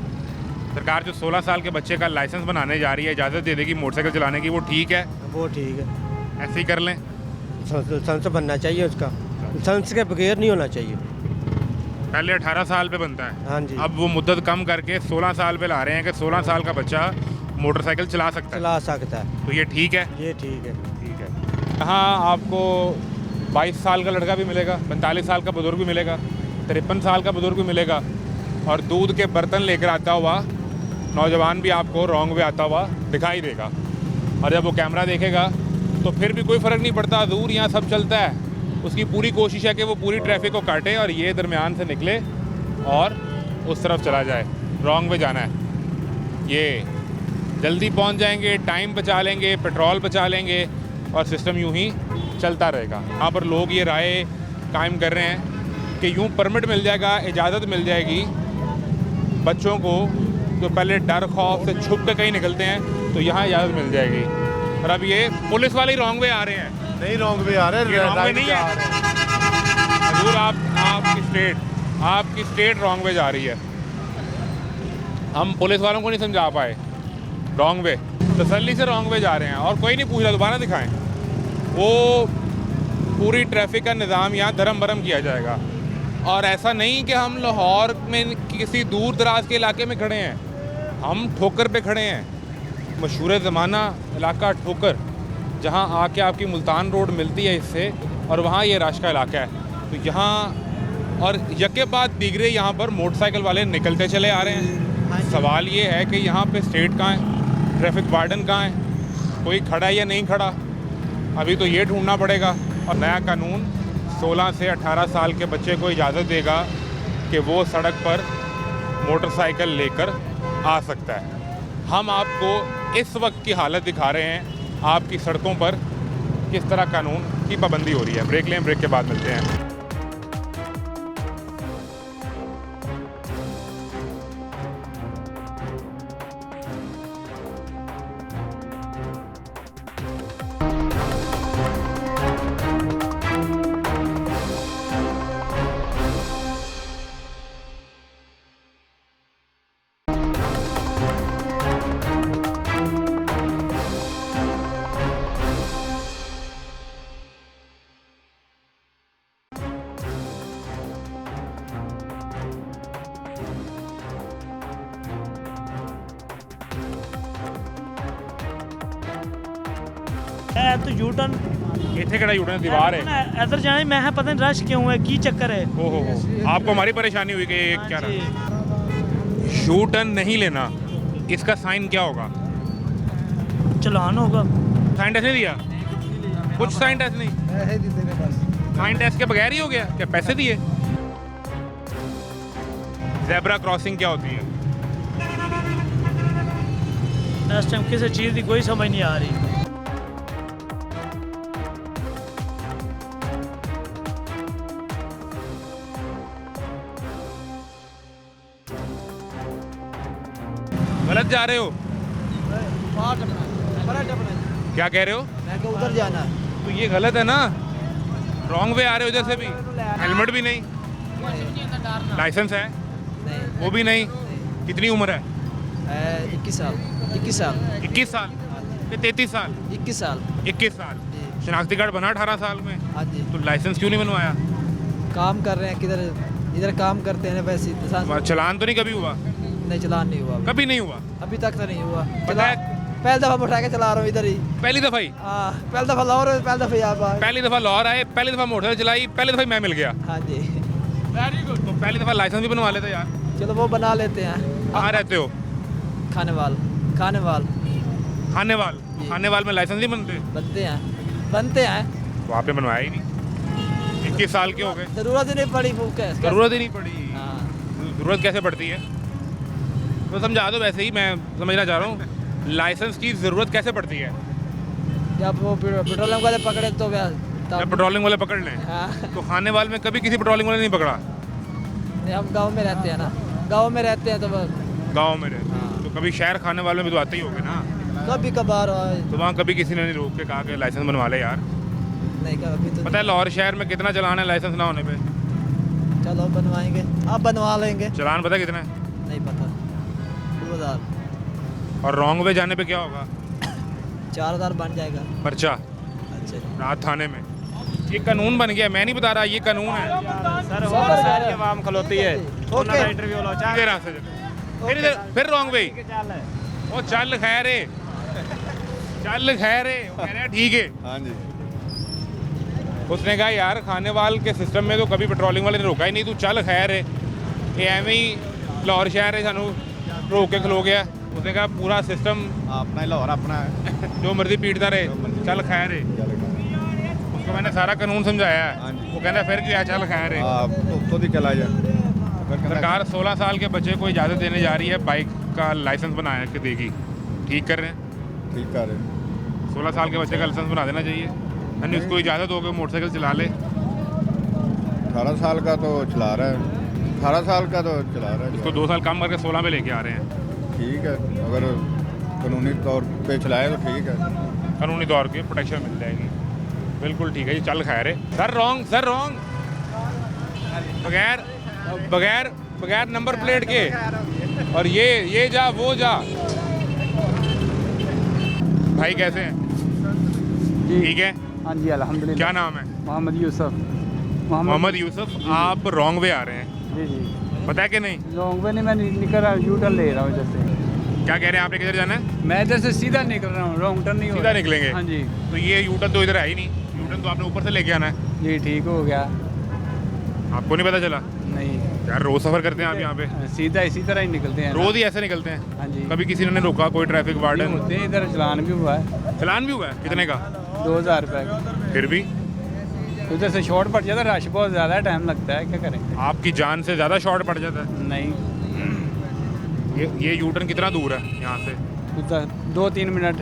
सरकार जो 16 साल के बच्चे का लाइसेंस बनाने जा रही है, इजाज़त दे देगी मोटरसाइकिल चलाने की, वो ठीक है? वो ठीक है ऐसे ही कर लें? लाइसेंस बनना चाहिए उसका, लाइसेंस के बगैर नहीं होना चाहिए। पहले 18 साल पे बनता है, हाँ जी अब वो मुद्दत कम करके 16 साल पे ला रहे हैं कि 16 साल का बच्चा मोटरसाइकिल चला सकता है। चला सकता है, तो ये ठीक है? ये ठीक है। ठीक है। यहाँ आपको 22 साल का लड़का भी मिलेगा, 45 साल का बुजुर्ग भी मिलेगा, 53 साल का बुजुर्ग भी मिलेगा, और दूध के बर्तन लेकर आता हुआ नौजवान भी आपको रॉन्ग वे आता हुआ दिखाई देगा। और जब वो कैमरा देखेगा तो फिर भी कोई फ़र्क नहीं पड़ता, दूर यहाँ सब चलता है। उसकी पूरी कोशिश है कि वो पूरी ट्रैफिक को काटे और ये दरमियान से निकले और उस तरफ चला जाए। रॉन्ग वे जाना है, ये जल्दी पहुँच जाएंगे, टाइम बचा लेंगे, पेट्रोल बचा लेंगे और सिस्टम यूँ ही चलता रहेगा। यहाँ पर लोग ये राय कायम कर रहे हैं कि यूँ परमिट मिल जाएगा, इजाज़त मिल जाएगी बच्चों को जो पहले डर खौफ से छुप के कहीं निकलते हैं, तो यहाँ इजाज़त मिल जाएगी। और अब ये पुलिस वाले ही रॉन्ग वे आ रहे हैं। नहीं रॉन्ग वे आ रहे हैं, रॉन्ग वे नहीं है हजूर, आपकी स्टेट रॉन्ग वे जा रही है। हम पुलिस वालों को नहीं समझा पाए, रॉन्ग वे तसल्ली से रॉन्ग वे जा रहे हैं और कोई नहीं पूछ रहा, दोबारा दिखाएं। वो पूरी ट्रैफिक का निज़ाम यहाँ धर्म भरम किया जाएगा। और ऐसा नहीं कि हम लाहौर में किसी दूर दराज के इलाके में खड़े हैं, हम ठोकर पे खड़े हैं, मशहूर ज़माना इलाका ठोकर, जहाँ आके आपकी मुल्तान रोड मिलती है इससे, और वहाँ ये रश का इलाका है। तो यहाँ और यके बाद दीगरे यहाँ पर मोटरसाइकिल वाले निकलते चले आ रहे हैं। सवाल ये है कि यहाँ पे स्टेट कहाँ है, ट्रैफिक वार्डन कहाँ है, कोई खड़ा है या नहीं खड़ा, अभी तो ये ढूंढना पड़ेगा। और नया कानून 16 से 18 साल के बच्चे को इजाज़त देगा कि वो सड़क पर मोटरसाइकिल लेकर आ सकता है। हम आपको इस वक्त की हालत दिखा रहे हैं, आपकी सड़कों पर किस तरह कानून की पाबंदी हो रही है। ब्रेक लें, ब्रेक के बाद मिलते हैं। तो यू टर्न इतने कड़ा यूटर्न दीवार है, इधर जाने मैं है, पता नहीं रश क्यों है, की चक्कर है। हो आपको हमारी परेशानी हुई कि ये क्या जी। यू टर्न नहीं लेना, इसका साइन क्या होगा? चलान होगा। साइन टेस्ट नहीं दिया, कुछ साइन टेस्ट नहीं, साइन टेस्ट के बगैर ही हो गया क्या? पैसे दिए? ज़ेब्रा क्रॉसिंग क्या होती है? इस टाइम किसी चीज़ की कोई समझ नहीं आ रही। गलत जा रहे हो, क्या कह रहे हो? उधर जाना है। तो ये गलत है ना, रॉन्ग वे आ रहे हो इधर से भी। हेलमेट भी नहीं, लाइसेंस है वो भी नहीं। कितनी उम्र है? 21 साल। 21 साल 21 साल या 33 साल? 21 साल 21 साल। शनाख्ती कार्ड बना 18 साल में, हाँ जी। तो लाइसेंस क्यों नहीं बनवाया? काम कर रहे हैं, किधर इधर काम करते हैं वैसे। चलान तो नहीं कभी हुआ? नहीं, चलान नहीं हुआ कभी नहीं हुआ। अभी तक तो नहीं हुआ। पता है पहली दफ़ा उठा के चला रहा हूँ इधर ही। पहली दफ़ा ही? हाँ, पहली दफ़ा लाहौर, पहली दफ़ा यहाँ पर। पहली दफ़ा लाहौर आए, पहली दफ़ा मोटरसाइकिल चलाई, पहली दफ़ा मैं मिल गया। हाँ जी। Very good. तो पहली दफ़ा लाइसेंस भी बनवा लेते यार। चलो वो बना लेते हैं। कहाँ रहते हो? खानेवाल। खानेवाल खानेवाल में लाइसेंस नहीं बनते? बनते हैं। तो आपने बनवाया ही नहीं। 21 साल के हो गए, ज़रूरत ही नहीं पड़ी। वो कैसे? ज़रूरत ही नहीं पड़ी। हाँ। ज़रूरत कैसे पड़ती है? तो समझा दो, वैसे ही मैं समझना चाह रहा हूँ, लाइसेंस की ज़रूरत कैसे पड़ती है? जब वो पेट्रोलियम वाले पकड़े तो जब पेट्रोलिंग वाले पकड़ लें। हाँ। तो खानेवाल में कभी किसी पेट्रोलिंग वाले नहीं पकड़ा? नहीं, हम गांव में रहते हैं ना, गांव में रहते हैं तो गाँव में रहते हैं। तो कभी शहर खाने वाले में तो आते ही होंगे ना? कभी कभार। तो वहाँ कभी किसी ने नहीं रोक के कहा कि लाइसेंस बनवा ले यार? नहीं, कभी तो पता है लाहौर शहर में कितना चलान है लाइसेंस ना होने पे? चलो बनवाएंगे, आप बनवा लेंगे। चलान पता कितना है? नहीं पता। 2000। और रॉन्ग वे जाने पे क्या होगा? 4000 बन जाएगा पर्चा अच्छा। रात थाने में। ये कानून बन गया, मैं नहीं बता रहा, ये कानून है। सर और सारी आवाम खलोती है। ओके। इंटरव्यू लो सीधे रास्ते से। फिर रॉन्ग वे। वो चल खैर है, चल खैर है, वो कह रहा है ठीक है। हाँ जी। उसने कहा यार खानेवाल के सिस्टम में तो कभी पेट्रोलिंग वाले ने रोका ही नहीं, तू चल खैर है। ये एवं ही ਲਾਹੌਰ ਸ਼ਹਿਰ ਨੇ ਸਾਨੂੰ ਰੋਕ ਕੇ ਖਲੋ ਗਿਆ उसने कहा पूरा सिस्टम अपना ही लाहौर अपना है जो मर्जी पीटता रहे चल खैर है उसको मैंने सारा कानून समझाया है वो कहना फिर क्या चल खैर है तो भी चला जाए सरकार 16 साल के बच्चे को इजाज़त देने जा रही है बाइक का लाइसेंस बना के देगी ठीक कर रहे हैं ठीक कर रहे हैं 16 साल के बच्चे का लाइसेंस बना देना चाहिए यानी उसको इजाज़त हो कि मोटरसाइकिल चला ले 18 साल का तो चला रहा है 18 साल का तो चला रहा है उसको 2 साल कम करके 16 में लेके आ रहे हैं ठीक है अगर कानूनी तौर पे चलाए तो ठीक है कानूनी तौर पे प्रोटेक्शन मिल जाएगी बिल्कुल ठीक है जी चल खैर है सर रॉन्ग बगैर बगैर बगैर नंबर प्लेट के और ये जा वो जा भाई कैसे हैं ठीक है हाँ जी अल्हम्दुलिल्लाह। क्या नाम है मोहम्मद यूसुफ। मोहम्मद यूसुफ आप रॉन्ग वे आ रहे हैं जी जी पता है कि नहीं लॉन्ग वे नहीं, मैं निकल रहा हूँ, यू टर्न ले रहा हूँ इधर से। क्या कह रहे हैं आपने किधर जाना है मैं इधर से सीधा निकल रहा हूँ, रॉन्ग टर्न नहीं हो सीधा रहा। निकलेंगे हाँ जी तो ये यूटर्न तो इधर है ही नहीं यूटर्न तो आपने ऊपर से लेके आना है जी ठीक हो गया। आपको नहीं पता चला नहीं यार रोज सफर करते हैं आप यहाँ पे सीधा इसी तरह ही निकलते हैं। रोज ही ऐसे निकलते हैं हाँ जी कभी किसी ने रोका कोई ट्रैफिक ये वार्डन होते हैं, इधर चलान भी हुआ है चलान भी हुआ है कितने का 2000 रुपये का। फिर भी उधर से शॉर्ट पड़ जाता है, रश बहुत ज़्यादा है, टाइम लगता है, क्या करें। आपकी जान से ज़्यादा शॉर्ट पड़ जाता है नहीं ये यूटर्न कितना दूर है यहाँ से उधर 2-3 मिनट।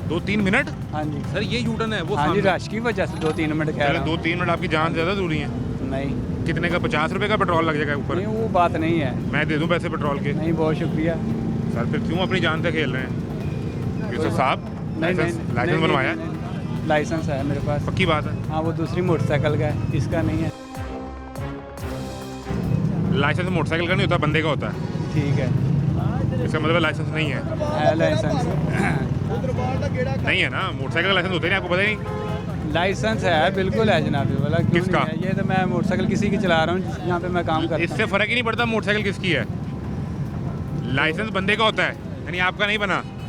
2-3 मिनट हाँ जी सर ये यूटर्न है वो हाँ जी सामने। रश की वजह से 2-3 मिनट कह पहले रहा हूँ। 2-3 मिनट आपकी जान से ज़्यादा दूरी है नहीं कितने का 50 रुपए का पेट्रोल लग जाएगा ऊपर नहीं वो बात नहीं है। मैं दे दूँ पैसे पेट्रोल के नहीं बहुत शुक्रिया। सर फिर क्यों अपनी जान से खेल रहे हैं यूसुफ साहब नहीं लाइसेंस बनवाया लाइसेंस है मेरे पास। पक्की बात है हाँ वो दूसरी मोटरसाइकिल का है, इसका नहीं है। लाइसेंस मोटरसाइकिल का नहीं होता बंदे का होता है ठीक है इसका मतलब लाइसेंस नहीं है लाइसेंस नहीं है ना मोटरसाइकिल का लाइसेंस होता ही नहीं आपको पता ही नहीं लाइसेंस है बिल्कुल है जनाब वाला। क्यों किसका? नहीं है? ये तो मैं मोटरसाइकिल किसी की चला रहा हूँ यहाँ पे मैं काम करता इससे फर्क ही नहीं पड़ता मोटरसाइकिल किसकी है लाइसेंस बंदे का होता है यानी आपका नहीं बना हूँ।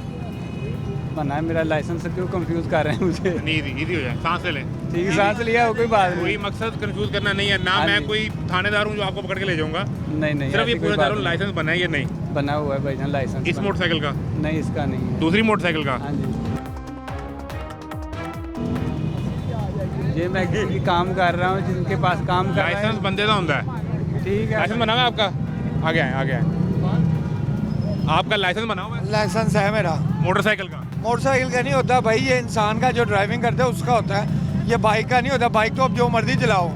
बना है मेरा लाइसेंस, क्यों कंफ्यूज कर रहे हैं मुझे। नहीं इजी हो जाए सांस ले लें ठीक है सांस लिया हो कोई बात कोई नहीं। मकसद कंफ्यूज करना नहीं है ना हाँ मैं जी। कोई थानेदार हूँ जो आपको पकड़ के ले जाऊंगा नहीं नहीं सिर्फ ये ऐसी कोई पूरा बात दारू नहीं। लाइसेंस बना है या नहीं बना हुआ है भाईजान लाइसेंस इस मोटरसाइकिल का नहीं इसका नहीं है। दूसरी मोटरसाइकिल का हाँ जी ये मैं किसी काम कर रहा हूँ जिनके पास काम कर रहा लाइसेंस है। बंदे का होता है ठीक है लाइसेंस बना हुआ है आपका आ गया है आपका लाइसेंस बना हुआ है लाइसेंस है मेरा। मोटरसाइकिल का मोटरसाइकिल का नहीं होता भाई, ये इंसान का जो ड्राइविंग करता है उसका होता है, ये बाइक का नहीं होता। बाइक तो अब जो मर्जी चलाओ,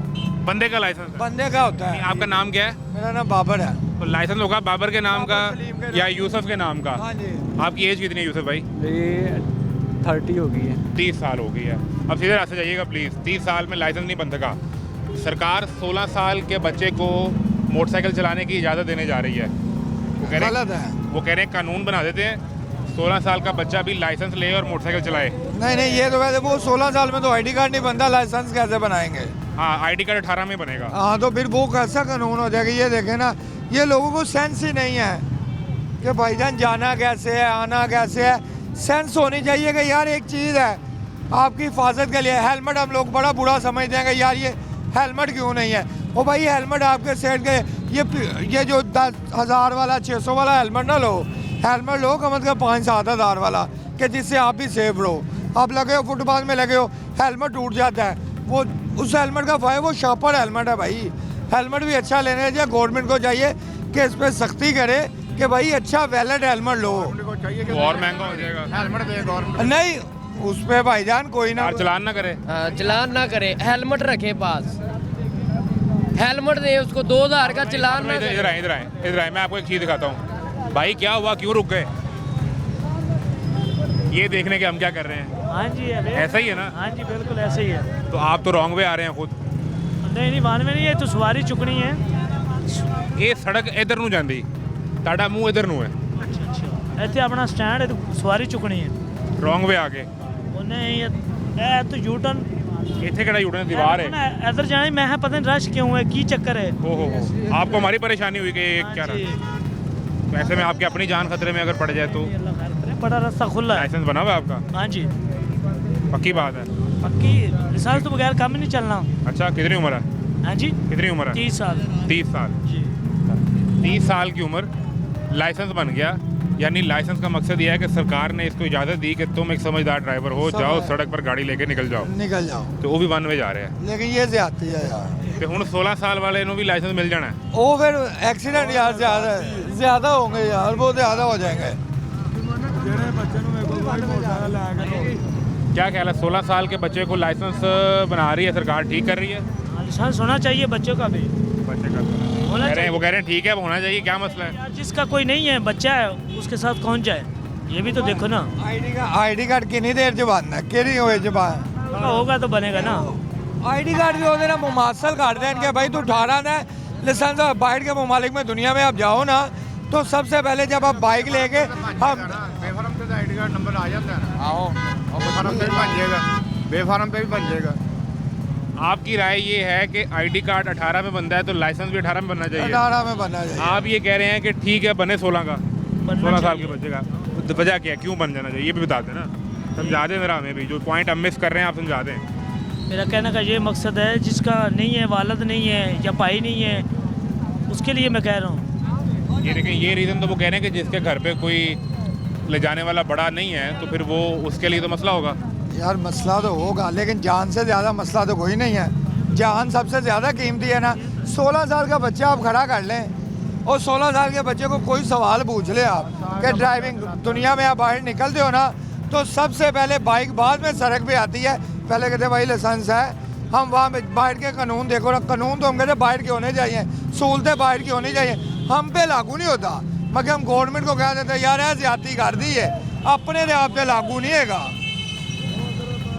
बंदे का लाइसेंस है बंदे का होता नहीं, है। आपका नाम क्या है मेरा नाम बाबर है। तो लाइसेंस होगा बाबर के नाम का बाबर सलीम के या नाम। यूसुफ के नाम का हाँ जी आपकी एज कितनी है यूसुफ भाई ये 30 हो गई है। 30 साल हो गई है अब सीधे रास्ते जाइएगा प्लीज़ 30 साल में लाइसेंस नहीं बन सका सरकार 16 साल के बच्चे को मोटरसाइकिल चलाने की इजाज़त देने जा रही है गलत है। वो कह रहे हैं कानून बना देते हैं 16 साल का बच्चा भी लाइसेंस ले और मोटरसाइकिल चलाए नहीं ये तो वैसे वो 16 साल में तो आईडी कार्ड नहीं बनता, लाइसेंस कैसे बनाएंगे? हाँ आईडी कार्ड 18 में बनेगा हाँ तो फिर वो कैसा कानून हो जाएगा? ये देखे ना, ये लोगों को सेंस ही नहीं है कि भाईजान जाना कैसे है, आना कैसे है। सेंस होनी चाहिए कि यार एक चीज़ है आपकी हिफाजत के लिए हेलमेट हम लोग बड़ा बुरा समझते हैं कि यार ये हेलमेट क्यों नहीं है। ओ भाई हेलमेट आपके सेट के ये जो 10,000 वाला 600 वाला हेलमेट ना लो, हेलमेट लो कम से कम 5-7 हज़ार वाला कि जिससे आप भी सेफ रहो। आप लगे हो फुटपाथ में लगे हो, हेलमेट टूट जाता है, वो उस हेलमेट का फायदा वो शापर हेलमेट है भाई। हेलमेट भी अच्छा लेने चाहिए, गवर्नमेंट को चाहिए कि इस पर सख्ती करे कि भाई अच्छा वैलिड हेलमेट लो। वो और महंगा हो जाएगा हेलमेट दे गवर्नमेंट नहीं उस पर भाईजान कोई ना यार चलान ना करे चलान ना करे, हेलमेट रखे पास, हेलमेट दे उसको 2000 का चलान ना करे। इधर आए मैं आपको एक चीज़ दिखाता हूँ भाई क्या हुआ क्यों रुक गए ये देखने के हम क्या कर रहे हैं हाँ जी अरे ऐसा ही है ना हाँ जी बिल्कुल ऐसे ही है। तो आप तो रॉन्ग वे आ रहे हैं खुद नहीं मान में नहीं है तो सवारी चुकनी है। ਇਹ ਸੜਕ ਇਧਰ ਨੂੰ ਜਾਂਦੀ ਤੁਹਾਡਾ ਮੂੰਹ ਇਧਰ ਨੂੰ ਹੈ ਅੱਛਾ ਇੱਥੇ ਆਪਣਾ ਸਟੈਂਡ ਹੈ, ਸਵਾਰੀ ਚੁਕਣੀ ਹੈ। ਰੋਂਗ ਵੇ ਆ ਗਏ ਉਹਨੇ ਇਹ ਤਾਂ ਯੂ ਟਰਨ ਇੱਥੇ ਕਿਹੜਾ ਯੂਟਰਨ ਦੀਵਾਰ ਹੈ इधर जाने मैं है पता नहीं रश क्यों है, की चक्कर है। ओहो आपको हमारी परेशानी हुई कि ये क्या हाँ जी, रहा तो ऐसे में आपकी अपनी जान खतरे में अगर पड़ जाए तो अल्लाह खैर करे, बड़ा रास्ता खुला है। लाइसेंस बना हुआ है आपका हाँ जी पक्की बात है पक्की रिसाल तो बगैर काम ही नहीं चलना। अच्छा कितनी उम्र है हाँ जी कितनी उम्र है 30 साल 30 साल जी 30 साल की उम्र लाइसेंस बन गया, यानी लाइसेंस का मकसद यह है कि सरकार ने इसको इजाज़त दी कि तुम एक समझदार ड्राइवर हो, जाओ सड़क पर गाड़ी लेके निकल जाओ, तो वो भी वन वे जा रहे हैं। लेकिन ये ज्यादती है यार, तो हुण 16 साल वाले ਨੂੰ भी लाइसेंस मिल जाना है। वो फिर एक्सीडेंट यार ज्यादा होंगे यार, वो ज्यादा हो जाएंगे। क्या ख्याल है, 16 साल के बच्चे को लाइसेंस बना रही है सरकार, ठीक कर रही है? लाइसेंस होना चाहिए बच्चों का भी, बच्चे का होना चाहिए। वो कह रहे हैं ठीक है, अब होना चाहिए, क्या मसला है? यार जिसका कोई नहीं है, बच्चा है, उसके साथ कौन जाए, ये भी तो देखो ना। आईडी कार्ड कितनी देर च बनना, केड़ी होए च बन होगा तो बनेगा ना। आईडी कार्ड भी होते ना मुमासल काट दें कि भाई तू 18 है, लाइसेंस बाहर के ममालिक में दुनिया में आप जाओ ना, तो सबसे पहले जब आप बाइक लेके हम बेफारम पे आईडी कार्ड नंबर आ जाता है ना, आओ और बेफारम पे भी बन जाएगा, बेफारम पे भी बन जाएगा। आपकी राय ये है कि आईडी कार्ड 18 में बनता है तो लाइसेंस भी 18 में बनना चाहिए? 18 में बनना चाहिए। आप ये कह रहे हैं कि ठीक है बने 16 का, 16 साल के बच्चे का, तो वजह क्या है, क्यों बन जाना चाहिए, ये भी बता दें ना, समझा दें मेरा, हमें भी जो पॉइंट हम मिस कर रहे हैं आप समझा दें। मेरा कहने का ये मकसद है, जिसका नहीं है, वालद नहीं है या भाई नहीं है, उसके लिए मैं कह रहा हूँ। ये देखें, ये रीज़न तो वो कह रहे हैं कि जिसके घर पे कोई ले जाने वाला बड़ा नहीं है तो फिर वो उसके लिए तो मसला होगा। यार मसला तो होगा, लेकिन जान से ज़्यादा मसला तो कोई नहीं है। जान सबसे ज़्यादा कीमती है ना। 16 साल का बच्चा आप खड़ा कर लें और 16 साल के बच्चे को कोई सवाल पूछ ले आप कि ड्राइविंग दुनिया में आप बाहर निकलते हो ना, तो सबसे पहले बाइक बाद में सड़क पे आती है, पहले कहते भाई लाइसेंस है। हम वहाँ बाहर के कानून देखो ना, कानून तो हम कहते बाहर के होने चाहिए, सहूलतें बाहर की होनी चाहिए, हम पे लागू नहीं होता, मगर हम गवर्नमेंट को कह देते यार है ज्यादती कर दी है, अपने आप पे लागू नहीं है।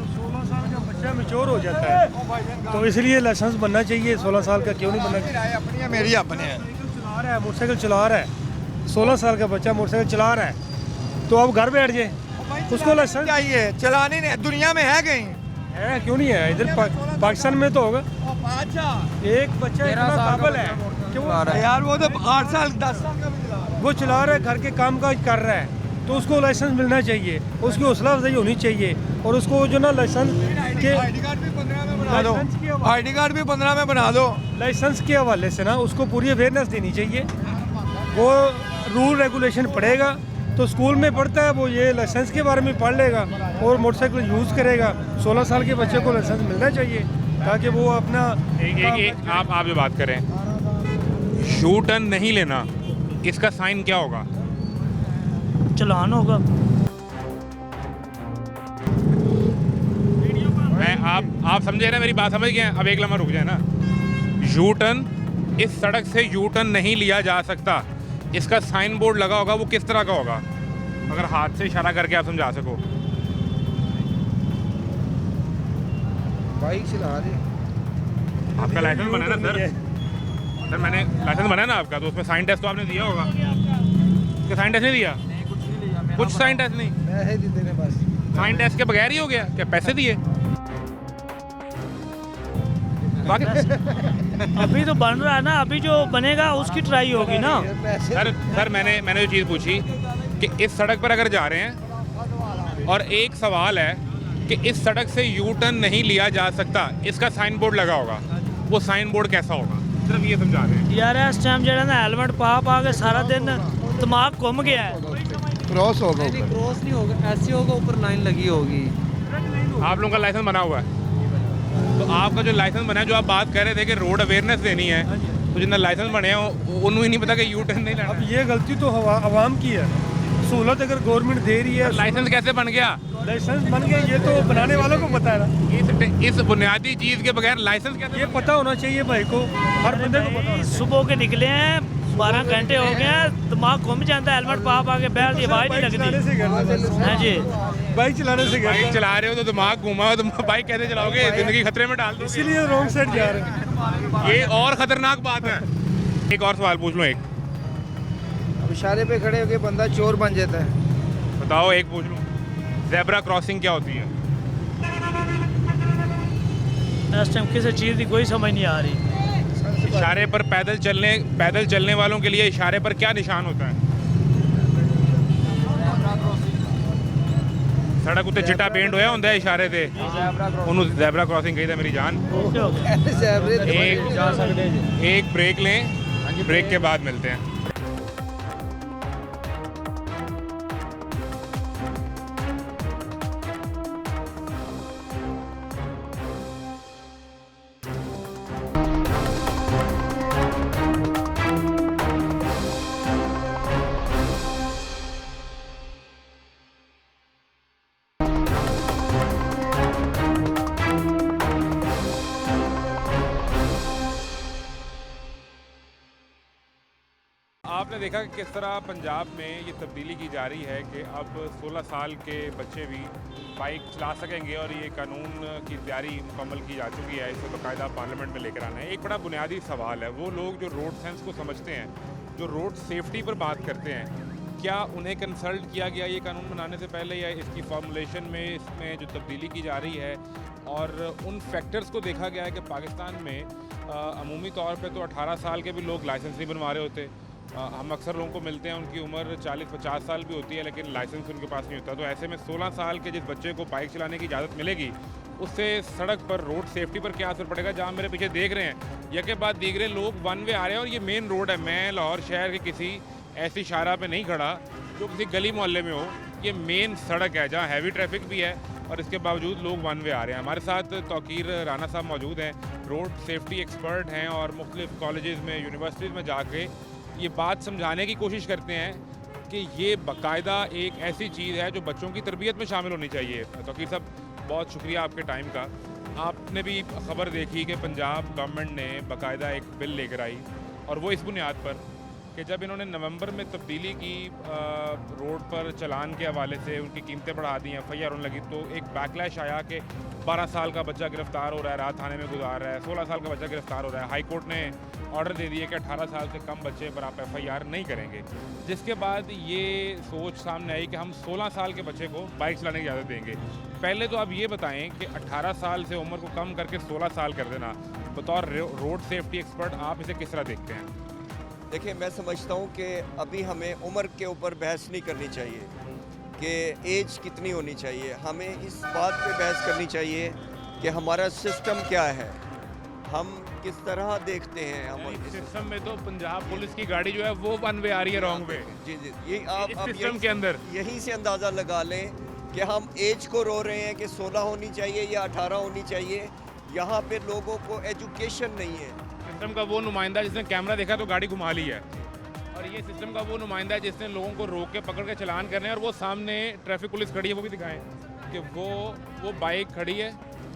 16 साल का बच्चा मैच्योर हो जाता है, तो इसलिए लाइसेंस बनना चाहिए। 16 साल का क्यों नहीं बनना चाहिए? अपनी है, मेरी अपने है। चला रहा है, मोटरसाइकिल चला रहा है, 16 साल का बच्चा मोटरसाइकिल चला रहा है, तो अब घर बैठ जाए, उसको लाइसेंस चाहिए, चलानी नहीं दुनिया में है कहीं है, क्यों नहीं है? इधर पाकिस्तान में तो होगा। एक बच्चा इतना काबिल है कि वो यार वो तो 8 साल 10 साल का भी चला रहा है, वो चला रहा है, घर के काम काज कर रहा है, तो उसको लाइसेंस मिलना चाहिए, उसकी हौसला अफजाई होनी चाहिए, और उसको जो ना लाइसेंस के आईडी कार्ड भी 15 में बना दो, आईडी कार्ड भी 15 में बना दो। लाइसेंस के हवाले से ना उसको पूरी अवेयरनेस देनी चाहिए। वो रूल रेगुलेशन पढ़ेगा तो स्कूल में पढ़ता है, वो ये लाइसेंस के बारे में पढ़ लेगा और मोटरसाइकिल यूज़ करेगा। 16 साल के बच्चे को लाइसेंस मिलना चाहिए ताकि वो अपना आप जो बात करें शू टर्न नहीं लेना, इसका साइन क्या होगा? चलान होगा। मैं आप समझे ना, मेरी बात समझ गए? अब एक लम्हा रुक जाए ना। यू टर्न, इस सड़क से यू टर्न नहीं लिया जा सकता, इसका साइन बोर्ड लगा होगा, वो किस तरह का होगा? अगर हाथ से इशारा करके आप समझा सको। बाइक चला दे। आपका लाइसेंस बना है ना सर? मैंने लाइसेंस बना है ना आपका, तो उसमें साइन टेस्ट तो आपने दिया होगा। क्या साइन टेस्ट नहीं दिया? कुछ साइन टेस्ट नहीं, पैसे देते हैं बस। साइन टेस्ट के बगैर ही हो गया? क्या पैसे दिए? अभी तो बन रहा है ना, अभी जो बनेगा उसकी ट्राई होगी ना। सर मैंने जो चीज़ पूछी कि इस सड़क पर अगर जा रहे हैं और एक सवाल है कि इस सड़क से यू टर्न नहीं लिया जा सकता, इसका साइन बोर्ड लगा होगा, वो साइन बोर्ड कैसा होगा? सिर्फ ये समझा रहे हैं। यार इस टाइम जो है ना हेलमेट पा के सारा दिन दिमाग घूम गया है। क्रॉस होगा, क्रॉस नहीं होगा, ऐसे होगा, ऊपर लाइन लगी होगी। आप लोगों का लाइसेंस बना हुआ है, तो आपका जो लाइसेंस बना है, जो आप बात कर रहे थे कि रोड अवेयरनेस देनी है, तो जितना लाइसेंस बने हैं उन्हें ही नहीं पता कि यू टर्न नहीं लेना। अब ये गलती तो आवाम की है। सहूलत अगर गवर्नमेंट दे रही है, लाइसेंस कैसे बन गया? लाइसेंस बन गया, ये तो बनाने वालों को पता है ना। इस बुनियादी चीज़ के बगैर लाइसेंस कैसे? ये पता होना चाहिए भाई को, हर बंदे को पता। सुबह के निकले हैं, 12 घंटे हो गए हैं, दिमाग घूम जाता है, हेलमेट पा के बैठ, ये बाइक नहीं लगती। हाँ जी, बाइक चलाने से बाइक चला रहे हो तो दिमाग घूमा हो, तुम बाइक कैसे चलाओगे? जिंदगी खतरे में डाल दो, इसीलिए रॉन्ग साइड जा रहे हैं। ये और खतरनाक बात है। एक और सवाल पूछ लो, एक इशारे पे खड़े होके बंदा चोर बन जाता है। बताओ, एक पूछ लूँ, ज़ेब्रा क्रॉसिंग क्या होती है? इस टाइम किसी चीज़ की कोई समझ नहीं आ रही। इशारे पर पैदल चलने वालों के लिए इशारे पर क्या निशान होता है? सड़क उत्ते चिट्टा पेंट होया होंदा है इशारे ते, उन्होंने ज़ेब्रा क्रॉसिंग कही था मेरी जान। एक ब्रेक लें, ब्रेक के बाद मिलते हैं। आपने देखा कि किस तरह पंजाब में ये तब्दीली की जा रही है कि अब 16 साल के बच्चे भी बाइक चला सकेंगे और ये कानून की तैयारी मुकम्मल की जा चुकी है। इसे बाकायदा पार्लियामेंट में लेकर आना है। एक बड़ा बुनियादी सवाल है, वो लोग जो रोड सेंस को समझते हैं, जो रोड सेफ्टी पर बात करते हैं, क्या उन्हें कंसल्ट किया गया ये कानून बनाने से पहले, या इसकी फॉर्मुलेशन में इसमें जो तब्दीली की जा रही है और उन फैक्टर्स को देखा गया है कि पाकिस्तान में अमूमी तौर पे तो 18 साल के भी लोग लाइसेंस नहीं बनवा रहे होते। हम अक्सर लोगों को मिलते हैं उनकी उम्र 40-50 साल भी होती है लेकिन लाइसेंस उनके पास नहीं होता। तो ऐसे में 16 साल के जिस बच्चे को बाइक चलाने की इजाज़त मिलेगी, उससे सड़क पर रोड सेफ्टी पर क्या असर पड़ेगा। जहाँ मेरे पीछे देख रहे हैं यके बाद दीगरे लोग वन वे आ रहे हैं और ये मेन रोड है। मैं लाहौर शहर के किसी ऐसी शाहरा पे नहीं खड़ा जो किसी गली मोहल्ले में हो, ये मेन सड़क है जहाँ हैवी ट्रैफिक भी है और इसके बावजूद लोग वन वे आ रहे हैं। हमारे साथ तौकीर राना साहब मौजूद हैं, रोड सेफ्टी एक्सपर्ट हैं और मुख्तलिफ कॉलेजेस में, यूनिवर्सिटीज़ में जाके ये बात समझाने की कोशिश करते हैं कि ये बाकायदा एक ऐसी चीज़ है जो बच्चों की तरबियत में शामिल होनी चाहिए। तौकीर साहब, बहुत शुक्रिया आपके टाइम का। आपने भी खबर देखी कि पंजाब गवर्नमेंट ने बाकायदा एक बिल लेकर आई और वो इस बुनियाद पर कि जब इन्होंने नवंबर में तब्दीली की रोड पर चलान के हवाले से उनकी कीमतें बढ़ा दी, FIR होने लगी, तो एक बैकलैश आया कि 12 साल का बच्चा गिरफ्तार हो रहा है, रात थाने में गुजार रहा है, 16 साल का बच्चा गिरफ्तार हो रहा है। हाई कोर्ट ने ऑर्डर दे दिए कि 18 साल से कम बच्चे पर आप FIR नहीं करेंगे, जिसके बाद ये सोच सामने आई कि हम 16 साल के बच्चे को बाइक चलाने की इजाज़त देंगे। पहले तो आप ये बताएं कि 18 साल से उम्र को कम करके 16 साल कर देना, बतौर रोड सेफ्टी एक्सपर्ट आप इसे किस तरह देखते हैं? देखिए, मैं समझता हूँ कि अभी हमें उम्र के ऊपर बहस नहीं करनी चाहिए कि एज कितनी होनी चाहिए। हमें इस बात पे बहस करनी चाहिए कि हमारा सिस्टम क्या है, हम किस तरह देखते हैं। हम इस सिस्टम में तो पंजाब पुलिस की गाड़ी जो है वो वन वे आ रही है, रॉन्ग वे। जी जी, ये आप सिस्टम के अंदर यहीं से अंदाज़ा लगा लें कि हम एज को रो रहे हैं कि 16 होनी चाहिए या 18 होनी चाहिए। यहाँ पे लोगों को एजुकेशन नहीं है। सिस्टम का वो नुमाइंदा जिसने कैमरा देखा तो गाड़ी घुमा ली है, और ये सिस्टम का वो नुमाइंदा है जिसने लोगों को रोक के पकड़ के चलान करने, और वो सामने ट्रैफिक पुलिस खड़ी है, वो भी दिखाएं कि वो बाइक खड़ी है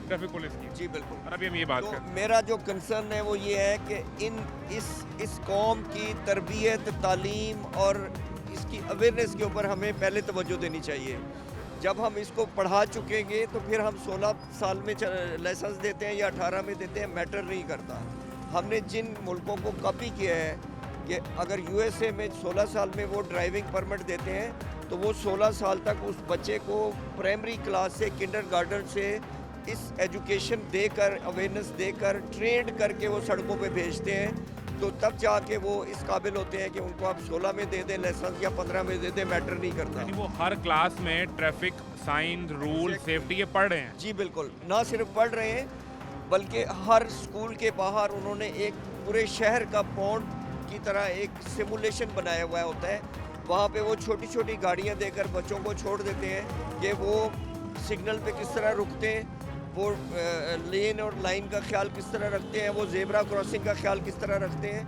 ट्रैफिक पुलिस की। जी बिल्कुल। और अभी हम ये बात करें, मेरा जो कंसर्न है वो ये है कि इस कौम की तरबियत, तालीम और इसकी अवेयरनेस के ऊपर हमें पहले तवज्जो देनी चाहिए। जब हम इसको पढ़ा चुकेंगे तो फिर हम 16 साल में लाइसेंस देते हैं या 18 में देते हैं, मैटर नहीं करता। हमने जिन मुल्कों को कॉपी किया है कि अगर USA में 16 साल में वो ड्राइविंग परमिट देते हैं तो वो 16 साल तक उस बच्चे को प्राइमरी क्लास से, किंडरगार्टन से इस एजुकेशन देकर, अवेयरनेस देकर, ट्रेंड करके वो सड़कों पे भेजते हैं। तो तब जाके वो इस काबिल होते हैं कि उनको आप 16 में दे दें लाइसेंस या 15 में दे दें, मैटर नहीं करता। वो हर क्लास में ट्रैफिक साइन, रूल, सेफ्टी ये पढ़ रहे हैं। जी बिल्कुल, ना सिर्फ पढ़ रहे हैं बल्कि हर स्कूल के बाहर उन्होंने एक पूरे शहर का पौंड की तरह एक सिमुलेशन बनाया हुआ होता है। वहाँ पे वो छोटी छोटी गाड़ियाँ देकर बच्चों को छोड़ देते हैं कि वो सिग्नल पे किस तरह रुकते हैं, वो लेन और लाइन का ख्याल किस तरह रखते हैं, वो ज़ेब्रा क्रॉसिंग का ख्याल किस तरह रखते हैं।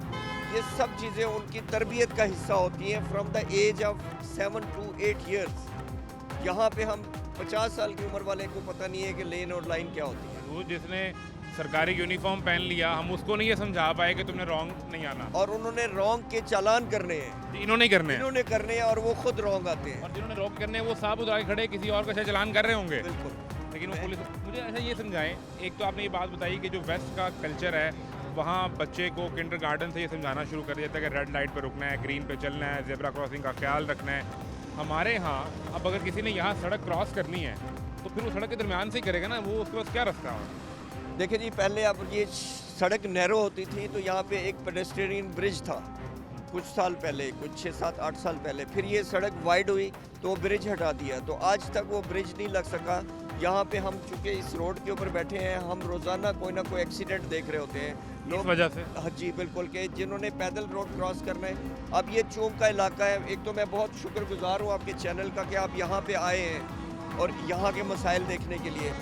ये सब चीज़ें उनकी तरबियत का हिस्सा होती हैं from the age of 7 to 8 years. यहाँ पे हम 50 साल की उम्र वाले को पता नहीं है कि लेन और लाइन क्या होती है। वो जिसने सरकारी यूनिफॉर्म पहन लिया, हम उसको नहीं ये समझा पाए कि तुमने रॉन्ग नहीं आना, और उन्होंने रॉन्ग के चालान करने हैं। इन्होंने करने हैं, इन्होंने करने हैं और वो खुद रॉन्ग आते हैं। और जिन्होंने रॉन्ग करने हैं वो साबुत आगे खड़े किसी और का शायद चालान कर रहे होंगे। बिल्कुल। लेकिन वो पुलिस, मुझे ऐसा ये समझाएं, एक तो आपने ये बात बताई कि जो वेस्ट का कल्चर है वहाँ बच्चे को किंडरगार्टन से ये समझाना शुरू कर दिया था कि रेड लाइट पे रुकना है, ग्रीन पे चलना है, ज़ेब्रा क्रॉसिंग का ख्याल रखना है। हमारे यहाँ अब अगर किसी ने यहाँ सड़क क्रॉस करनी है तो फिर वो सड़क के दरमियान से ही करेगा ना, वो उसके पास क्या रास्ता है? देखिए जी, पहले अब ये सड़क नैरो होती थी तो यहाँ पे एक पेडेस्ट्रियन ब्रिज था कुछ साल पहले, कुछ 6-7-8 साल पहले। फिर ये सड़क वाइड हुई तो वो ब्रिज हटा दिया, तो आज तक वो ब्रिज नहीं लग सका। यहाँ पे हम चूँकि इस रोड के ऊपर बैठे हैं, हम रोज़ाना कोई ना कोई एक्सीडेंट देख रहे होते हैं इस वजह से। हाँ जी बिल्कुल, कि जिन्होंने पैदल रोड क्रॉस करना है। अब ये चौक का इलाका है। एक तो मैं बहुत शुक्रगुजार हूँ आपके चैनल का कि आप यहाँ पे आए हैं और यहाँ के मसाइल देखने के लिए।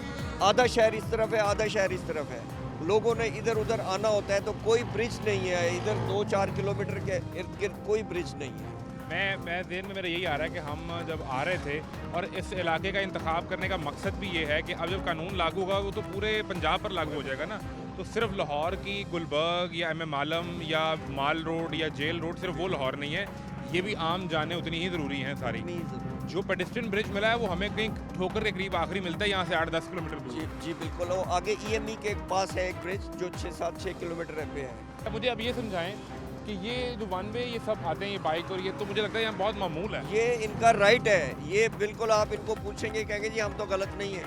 आधा शहर इस तरफ है, आधा शहर इस तरफ है। लोगों ने इधर उधर आना होता है तो कोई ब्रिज नहीं है, इधर 2-4 किलोमीटर के इर्द गिर्द कोई ब्रिज नहीं है। मैं ज़हन में मेरा यही आ रहा है कि हम जब आ रहे थे और इस इलाके का इंतखाब करने का मकसद भी ये है कि अब जब कानून लागू होगा वो तो पूरे पंजाब पर लागू हो जाएगा ना। तो सिर्फ लाहौर की गुलबर्ग या MM आलम या माल रोड या जेल रोड सिर्फ वो लाहौर नहीं है, ये भी आम जाने उतनी ही ज़रूरी हैं सारी। जो पेडेस्ट्रियन ब्रिज मिला है वो हमें कहीं ठोकर के करीब आखिरी मिलता है यहाँ से 8-10 किलोमीटर दूर। जी जी बिल्कुल, वो आगे EME के पास है एक ब्रिज जो 6-7 किलोमीटर पे है। मुझे अब ये समझाएं कि ये जो वन वे ये सब आते हैं, ये बाइक और ये, तो मुझे लगता है यहाँ बहुत मामूल है। ये इनका राइट है, ये बिल्कुल आप इनको पूछेंगे कहेंगे जी हम तो गलत नहीं है।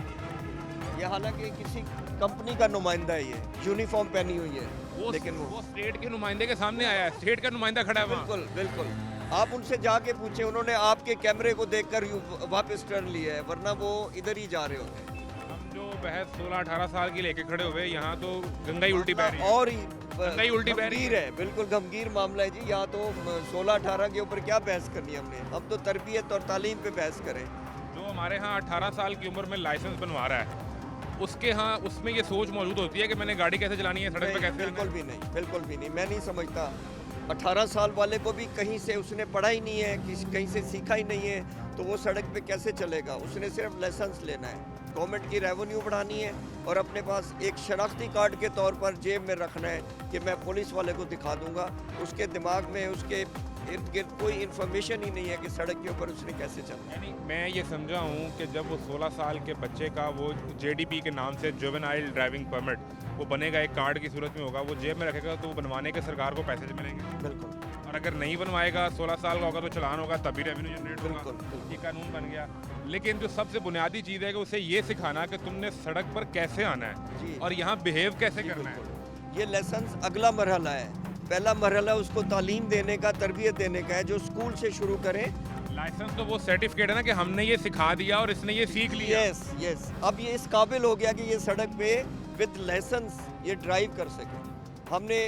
ये हालांकि किसी कंपनी का नुमाइंदा है, ये यूनिफॉर्म पहनी हुई है, लेकिन वो स्टेट के नुमाइंदे के सामने आया है, स्टेट का नुमाइंदा खड़ा है वहाँ। बिल्कुल बिल्कुल, आप उनसे जाके पूछे, उन्होंने आपके कैमरे को देखकर वापस टर्न लिया है, वरना वो इधर ही जा रहे होते हैं। हम जो बहस 16-18 साल की लेके खड़े हुए, यहाँ तो गंगा ही उल्टी बह रही है। और ही गंगा ही उल्टी बह रही गंभीर है, बिल्कुल गंभीर मामला है जी। यहाँ तो 16-18 के ऊपर क्या बहस करनी है हमने, हम तो तरबियत और तालीम पे बहस करें। जो हमारे यहाँ 18 साल की उम्र में लाइसेंस बनवा रहा है, उसके यहाँ उसमें ये सोच मौजूद होती है कि मैंने गाड़ी कैसे चलानी है, सड़क पे कैसे। बिल्कुल भी नहीं, बिल्कुल भी नहीं, मैं नहीं समझता। 18 साल वाले को भी कहीं से उसने पढ़ा ही नहीं है, कहीं से सीखा ही नहीं है, तो वो सड़क पे कैसे चलेगा? उसने सिर्फ लाइसेंस लेना है, गवर्नमेंट की रेवेन्यू बढ़ानी है और अपने पास एक शनाख्ती कार्ड के तौर पर जेब में रखना है कि मैं पुलिस वाले को दिखा दूंगा। उसके दिमाग में, उसके इर्द गिर्द कोई इन्फॉर्मेशन ही नहीं है कि सड़क के ऊपर उसने कैसे चलना है। यानी मैं ये समझा हूँ कि जब वो 16 साल के बच्चे का वो JDP के नाम से जुवेनाइल ड्राइविंग परमिट वो बनेगा, एक कार्ड की सूरत में होगा, वो जेब में रखेगा तो वो बनवाने के सरकार को पैसे मिलेंगे। बिल्कुल। और अगर नहीं बनवाएगा, 16 साल का होगा तो चलान होगा, तभी रेवेन्यू जनरेट होगा। बिल्कुल। ये कानून बन गया। लेकिन जो सबसे बुनियादी चीज़ है कि उसे ये सिखाना कि तुमने सड़क पर कैसे आना है और यहाँ बिहेव कैसे करना है। ये लाइसेंस अगला मरहला है। पहला मरहला उसको तालीम देने का, तरबियत देने का है, जो स्कूल से शुरू करें। लाइसेंस तो वो सर्टिफिकेट है ना कि हमने ये सिखा दिया और इसने ये सीख लिया। यस यस, अब ये इस काबिल हो गया कि ये सड़क पे विद लाइसेंस ये ड्राइव कर सके। हमने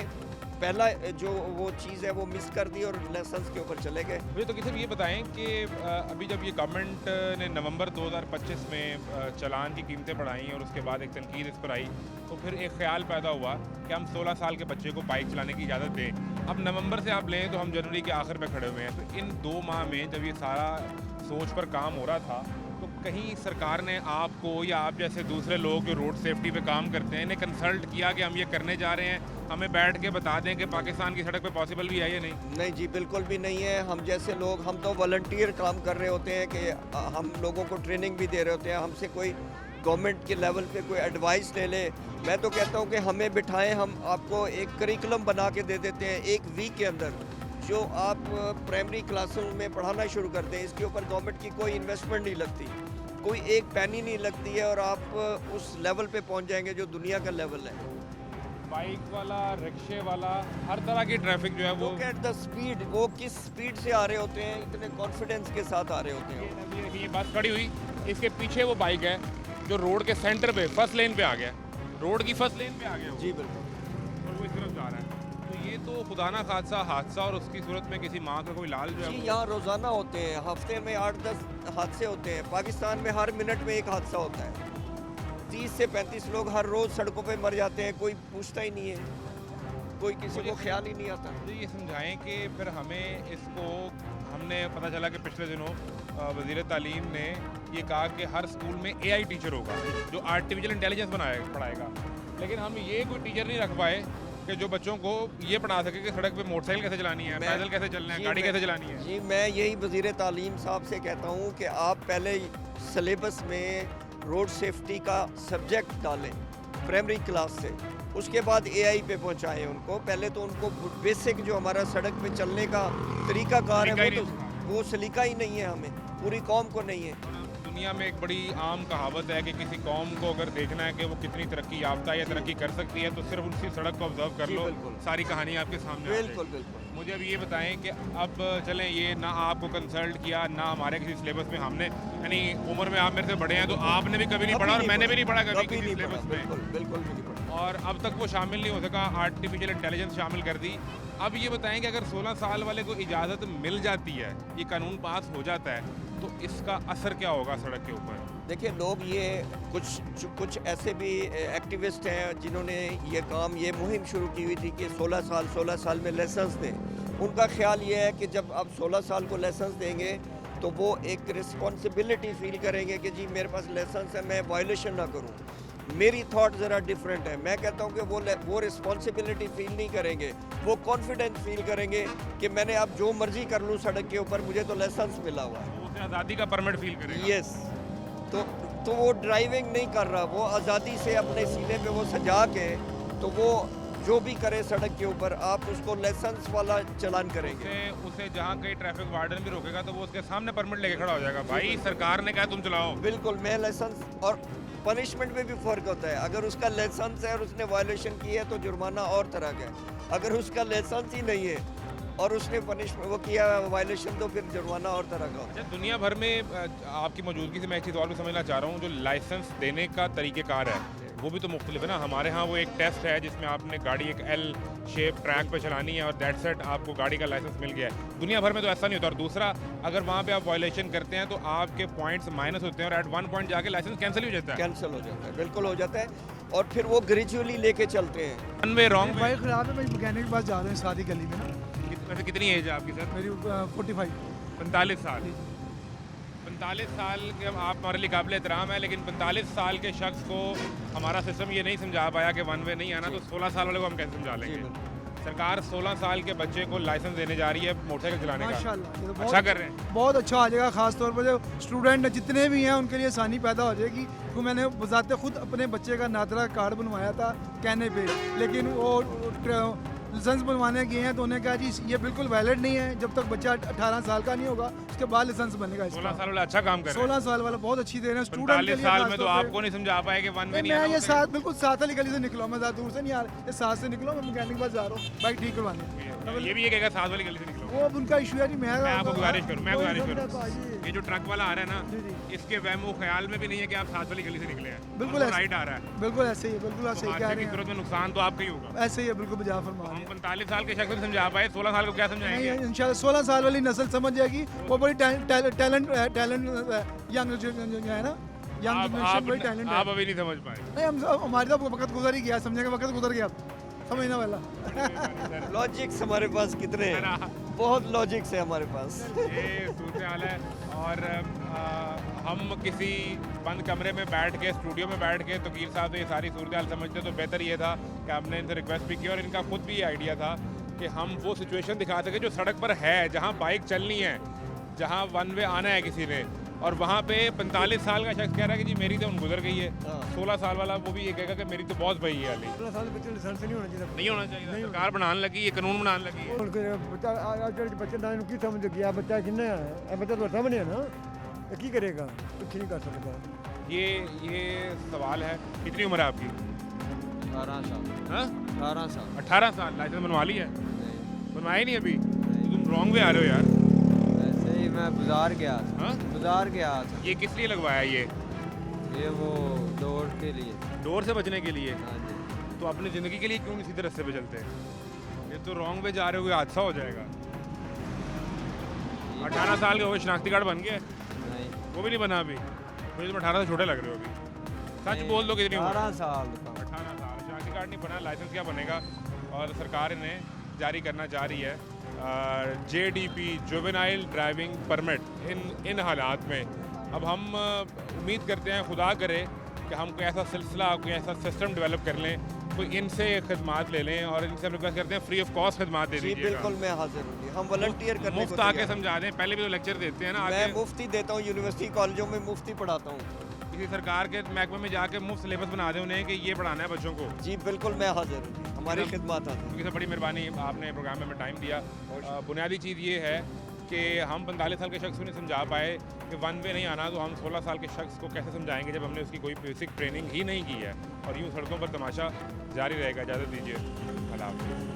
पहला जो वो चीज़ है वो मिस कर दी और लाइसेंस के ऊपर चले गए। मुझे तो किसी भी ये बताएं कि अभी जब ये गवर्नमेंट ने नवंबर 2025 में चालान की कीमतें बढ़ाई और उसके बाद एक तनकीद इस पर आई, तो फिर एक ख्याल पैदा हुआ कि हम 16 साल के बच्चे को बाइक चलाने की इजाज़त दें। अब नवंबर से आप लें तो हम जनवरी के आखिर में खड़े हुए हैं। तो इन 2 माह में जब ये सारा सोच पर काम हो रहा था, तो कहीं सरकार ने आपको या आप जैसे दूसरे लोग जो रोड सेफ्टी पे काम करते हैं इन्हें कंसल्ट किया कि हम ये करने जा रहे हैं, हमें बैठ के बता दें कि पाकिस्तान की सड़क पे पॉसिबल भी है या नहीं? नहीं जी, बिल्कुल भी नहीं है। हम जैसे लोग, हम तो वॉलंटियर काम कर रहे होते हैं कि हम लोगों को ट्रेनिंग भी दे रहे होते हैं। हमसे कोई गवर्नमेंट के लेवल पे कोई एडवाइस ले ले। मैं तो कहता हूँ कि हमें बिठाएं, हम आपको एक करिकुलम बना के दे देते हैं 1 वीक के अंदर, जो आप प्राइमरी क्लासों में पढ़ाना शुरू कर दें। इसके ऊपर गवर्नमेंट की कोई इन्वेस्टमेंट नहीं लगती, कोई एक पैनी नहीं लगती है और आप उस लेवल पे पहुंच जाएंगे जो दुनिया का लेवल है। बाइक वाला, रिक्शे वाला, हर तरह की ट्रैफिक जो है वो एट द स्पीड, वो किस स्पीड से आ रहे होते हैं, इतने कॉन्फिडेंस के साथ आ रहे होते हैं। ये बस खड़ी हुई, इसके पीछे वो बाइक है जो रोड के सेंटर पे फर्स्ट लेन पे आ गया, रोड की फर्स्ट लेन पे आ गया। जी बिल्कुल। और वो इस तरफ जा रहा है। तो ये तो खुदा ना खादसा हादसा, और उसकी सूरत में किसी माँ का कोई लाल जो है जी यहाँ रोज़ाना होते हैं, हफ्ते में 8-10 हादसे होते हैं। पाकिस्तान में हर मिनट में एक हादसा होता है। 30 से 35 लोग हर रोज़ सड़कों पे मर जाते हैं, कोई पूछता ही नहीं है, कोई किसी को ख्याल ही नहीं आता। मुझे ये समझाएं कि फिर हमें इसको, हमने पता चला कि पिछले दिनों वज़ीर तालीम ने ये कहा कि हर स्कूल में AI टीचर होगा जो आर्टिफिशियल इंटेलिजेंस पढ़ाएगा, लेकिन हम ये कोई टीचर नहीं रख पाए कि जो बच्चों को ये पढ़ा सके कि सड़क पे मोटरसाइकिल कैसे चलानी है, पैदल कैसे चलना है, गाड़ी कैसे चलानी है। जी मैं यही वज़ीर तालीम साहब से कहता हूँ कि आप पहले सिलेबस में रोड सेफ्टी का सब्जेक्ट डालें प्राइमरी क्लास से, उसके बाद AI पे पहुँचाएँ उनको। पहले तो उनको बेसिक जो हमारा सड़क पे चलने का तरीक़ाकार है वो सलीका ही नहीं है, हमें पूरी कौम को नहीं है। दुनिया में एक बड़ी आम कहावत है कि किसी कौम को अगर देखना है कि वो कितनी तरक्की याफ्ता या तरक्की कर सकती है तो सिर्फ उनकी सड़क को ऑब्जर्व कर लो, सारी कहानी आपके सामने। बिल्कुल बिल्कुल। मुझे अब ये बताएं कि अब चलें, ये ना आपको कंसल्ट किया ना हमारे किसी सिलेबस में हमने, यानी उम्र में आप मेरे से बड़े हैं तो आपने भी कभी नहीं पढ़ा और मैंने भी नहीं पढ़ा कभी किसी सिलेबस में, बिल्कुल भी नहीं पढ़ा, और अब तक वो शामिल नहीं हो सका। आर्टिफिशियल इंटेलिजेंस शामिल कर दी। अब ये बताएं कि अगर 16 साल वाले को इजाज़त मिल जाती है, ये कानून पास हो जाता है, तो इसका असर क्या होगा सड़क के ऊपर? देखिए लोग, ये कुछ ऐसे भी एक्टिविस्ट हैं जिन्होंने ये मुहिम शुरू की हुई थी कि 16 साल में लाइसेंस दें। उनका ख्याल ये है कि जब आप 16 साल को लाइसेंस देंगे तो वो एक रिस्पॉन्सिबिलिटी फील करेंगे कि जी मेरे पास लाइसेंस है, मैं वायलेशन ना करूं। मेरी थॉट ज़रा डिफरेंट है, मैं कहता हूं कि वो रिस्पॉन्सिबिलिटी फील नहीं करेंगे, वो कॉन्फिडेंस फील करेंगे कि मैंने अब जो मर्जी कर लूं सड़क के ऊपर, मुझे तो लाइसेंस मिला हुआ है। उसे आज़ादी का परमिट फील करेगा। यस, तो वो ड्राइविंग नहीं कर रहा, वो आज़ादी से अपने सीने पे वो सजा के, तो वो जो भी करे सड़क के ऊपर आप उसको लाइसेंस वाला चलान करेंगे। उसे जहाँ कहीं ट्रैफिक वार्डन भी रोकेगा तो वो उसके सामने परमिट लेके खड़ा हो जाएगा, भाई सरकार ने कहा तुम चलाओ। बिल्कुल, मैं लाइसेंस और पनिशमेंट में भी फ़र्क होता है। अगर उसका लाइसेंस है और उसने वायलेशन की है तो जुर्माना और तरह का है, अगर उसका लाइसेंस ही नहीं है और उसने पनिशमेंट वो किया वायलेशन तो फिर जुर्माना और तरह का होता है। दुनिया भर में आपकी मौजूदगी से मैं एक चीज़ और भी समझना चाह रहा हूँ, जो लाइसेंस देने का तरीक़ेकार है वो भी तो मुख्तलिफ है ना। हमारे यहाँ वो एक टेस्ट है जिसमें आपने गाड़ी एक एल शेप ट्रैक पे चलानी है और दैट सेट आपको गाड़ी का लाइसेंस मिल गया है। दुनिया भर में तो ऐसा नहीं होता। और दूसरा, अगर वहाँ पे आप वायलेशन करते हैं तो आपके पॉइंट्स माइनस होते हैं और एट वन पॉइंट जाके लाइसेंस कैंसिल हो जाता है। कैंसिल हो जाता है, बिल्कुल हो जाता है। और फिर वो ग्रेजुअली लेके चलते हैं। वन वे रॉन्ग बाइक खराब है, मैं मैकेनिक के पास जा रहे हैं सादी गली में ना। वैसे कितनी एज है आपकी सर? मेरी 45। 45 साल। 45 साल के आप हमारे लिए काबिल एहतराम है, लेकिन 45 साल के शख्स को हमारा सिस्टम ये नहीं समझा पाया कि वन वे नहीं आना, तो 16 साल वाले को हम कैसे समझा लेंगे? सरकार 16 साल के बच्चे को लाइसेंस देने जा रही है मोटरसाइकिल चलाने का। माशाल्लाह, ये तो अच्छा कर रहे हैं। बहुत अच्छा आ जाएगा, खास तौर पर जो स्टूडेंट जितने भी हैं उनके लिए आसानी पैदा हो जाएगी। तो मैंने बजाते खुद अपने बच्चे का नादरा कार्ड बनवाया था कहने पे, लेकिन वो लाइसेंस बनवाने गए हैं तो उन्होंने कहा जी ये बिल्कुल वैलिड नहीं है, जब तक बच्चा 18 साल का नहीं होगा उसके बाद लाइसेंस बनेगा। 16 साल वाला अच्छा काम कर रहे हैं। 16 साल वाला बहुत अच्छी दे रहे हैं स्टूडेंट के लिए। 45 साल में तो आपको नहीं समझा पाए कि वन वे नहीं आना। मैं ये साथ बिल्कुल 7 वाली गली से निकला, मैं ज़्यादा दूर से नहीं आ रहा, ये 7 से निकलो, मैं मैकेनिक के पास जा रहा हूँ बाइक ठीक करवाने। ये भी ये कहेगा 7 वाली गली से निकलो। वो अब उनका इशू है जी। मैं आपको गुजारिश करूँ, ये जो ट्रक वाला आ रहा है ना, इसके वहमो ख्याल में भी नहीं है कि आप 7 वाली गली से निकले हैं। बिल्कुल राइट आ रहा है, बिल्कुल ऐसे ही है, बिल्कुल ऐसे ही कह रहे हैं। सूरत में नुकसान तो आपका ही होगा। ऐसे ही है, बिल्कुल बजा फरमा। हम 45 साल के शख्स को समझा पाए, 16 साल को क्या समझाएंगे? नहीं, इंशाल्लाह 16 साल वाली नस्ल समझ जाएगी। वो बड़ी टैलेंट यंग जो है ना, यंग जनरेशन बड़ी टैलेंट है। आप अभी नहीं समझ पाए। नहीं, हम हमारे तो वक्त गुजर ही गया, समझने का वक्त गुजर गया, समझना वाला। लॉजिक्स हमारे पास कितने हैं, बहुत लॉजिक्स है हमारे पास। ये सूरत हाल है। और हम किसी बंद कमरे में बैठ के, स्टूडियो में बैठ के तकीर साहब से ये सारी सूरत हाल समझते तो बेहतर ये था कि हमने इनसे रिक्वेस्ट भी की और इनका खुद भी ये आइडिया था कि हम वो सिचुएशन दिखा सकें जो सड़क पर है, जहाँ बाइक चलनी है, जहाँ वन वे आना है किसी ने, और वहाँ पे 45 साल का शख्स कह रहा है कि जी मेरी तो गुजर गई है। 16 साल वाला वो भी ये कहेगा कि मेरी तो बहुत बही है। 16 साल बच्चे लाइसेंस नहीं होना चाहिए। नहीं होना चाहिए। सरकार बनाने लगी, ये कानून बनाने लगी है। बच्चे ना की समझ गया, बच्चा किन्ने बच्चा तो सामने है ना, की करेगा, कुछ नहीं कर सकता। ये सवाल है, कितनी उम्र है आपकी? 18 साल। हाँ, 18 साल। 18 साल। लाइसेंस बनवा ली है? बनवाया नहीं अभी? तो तुम रॉन्ग वे आ रहे हो यार। ऐसे ही मैं बाजार गया था। हाँ? बाजार गया था। ये किस लिए लगवाया ये वो दौड़ के लिए। डोर से बचने के लिए? हाँ जी। तो अपनी ज़िंदगी के लिए क्यों नहीं सीधे रास्ते पे चलते? ये तो रॉन्ग वे जा रहे हो, हादसा हो जाएगा। 18 साल के हो गए, शनाख्ती कार्ड बन गया? नहीं, वो भी नहीं बना अभी? मुझे तुम 18 से छोटे लग रहे हो अभी। सच बोल दो कितनी उम्र? 18 साल का। 18 साल। शनाख्ती कार्ड नहीं बना, लाइसेंस क्या बनेगा? और सरकार इन्हें जारी करना चाह रही है JDP, जुवेनाइल ड्राइविंग परमिट। इन हालात में अब हम उम्मीद करते हैं, खुदा करे कि हम कोई ऐसा सिलसिला, कोई ऐसा सिस्टम डेवलप कर लें, कोई इनसे खिदमात ले लें और इनसे हम रिक्वेस्ट करते हैं फ्री ऑफ कॉस्ट खिदमात दे जी दीजिएगा। बिल्कुल, मैं हाजिर हूँ, हम वॉलंटियर करने को मुफ्त आके समझा दें। पहले भी तो लेक्चर देते हैं ना, मैं आगे मुफ्ती देता हूँ, यूनिवर्सिटी कॉलेजों में मुफ्ती पढ़ाता हूँ। किसी सरकार के महकमे में जाके मुफ्त सिलेबस बना दें उन्हें कि ये पढ़ाना है बच्चों को। जी बिल्कुल, मैं हाजिर हूँ, हमारी खिदमत है। क्योंकि बड़ी मेहरबानी, आपने प्रोग्राम में हमें टाइम दिया। बुनियादी चीज़ ये है कि हम 45 साल के शख्स को नहीं समझा पाए कि वन वे नहीं आना, तो हम 16 साल के शख्स को कैसे समझाएंगे जब हमने उसकी कोई बेसिक ट्रेनिंग ही नहीं की है। और यूँ सड़कों पर तमाशा जारी रहेगा। इजाज़त दीजिए, अल्लाह हाफ़िज़।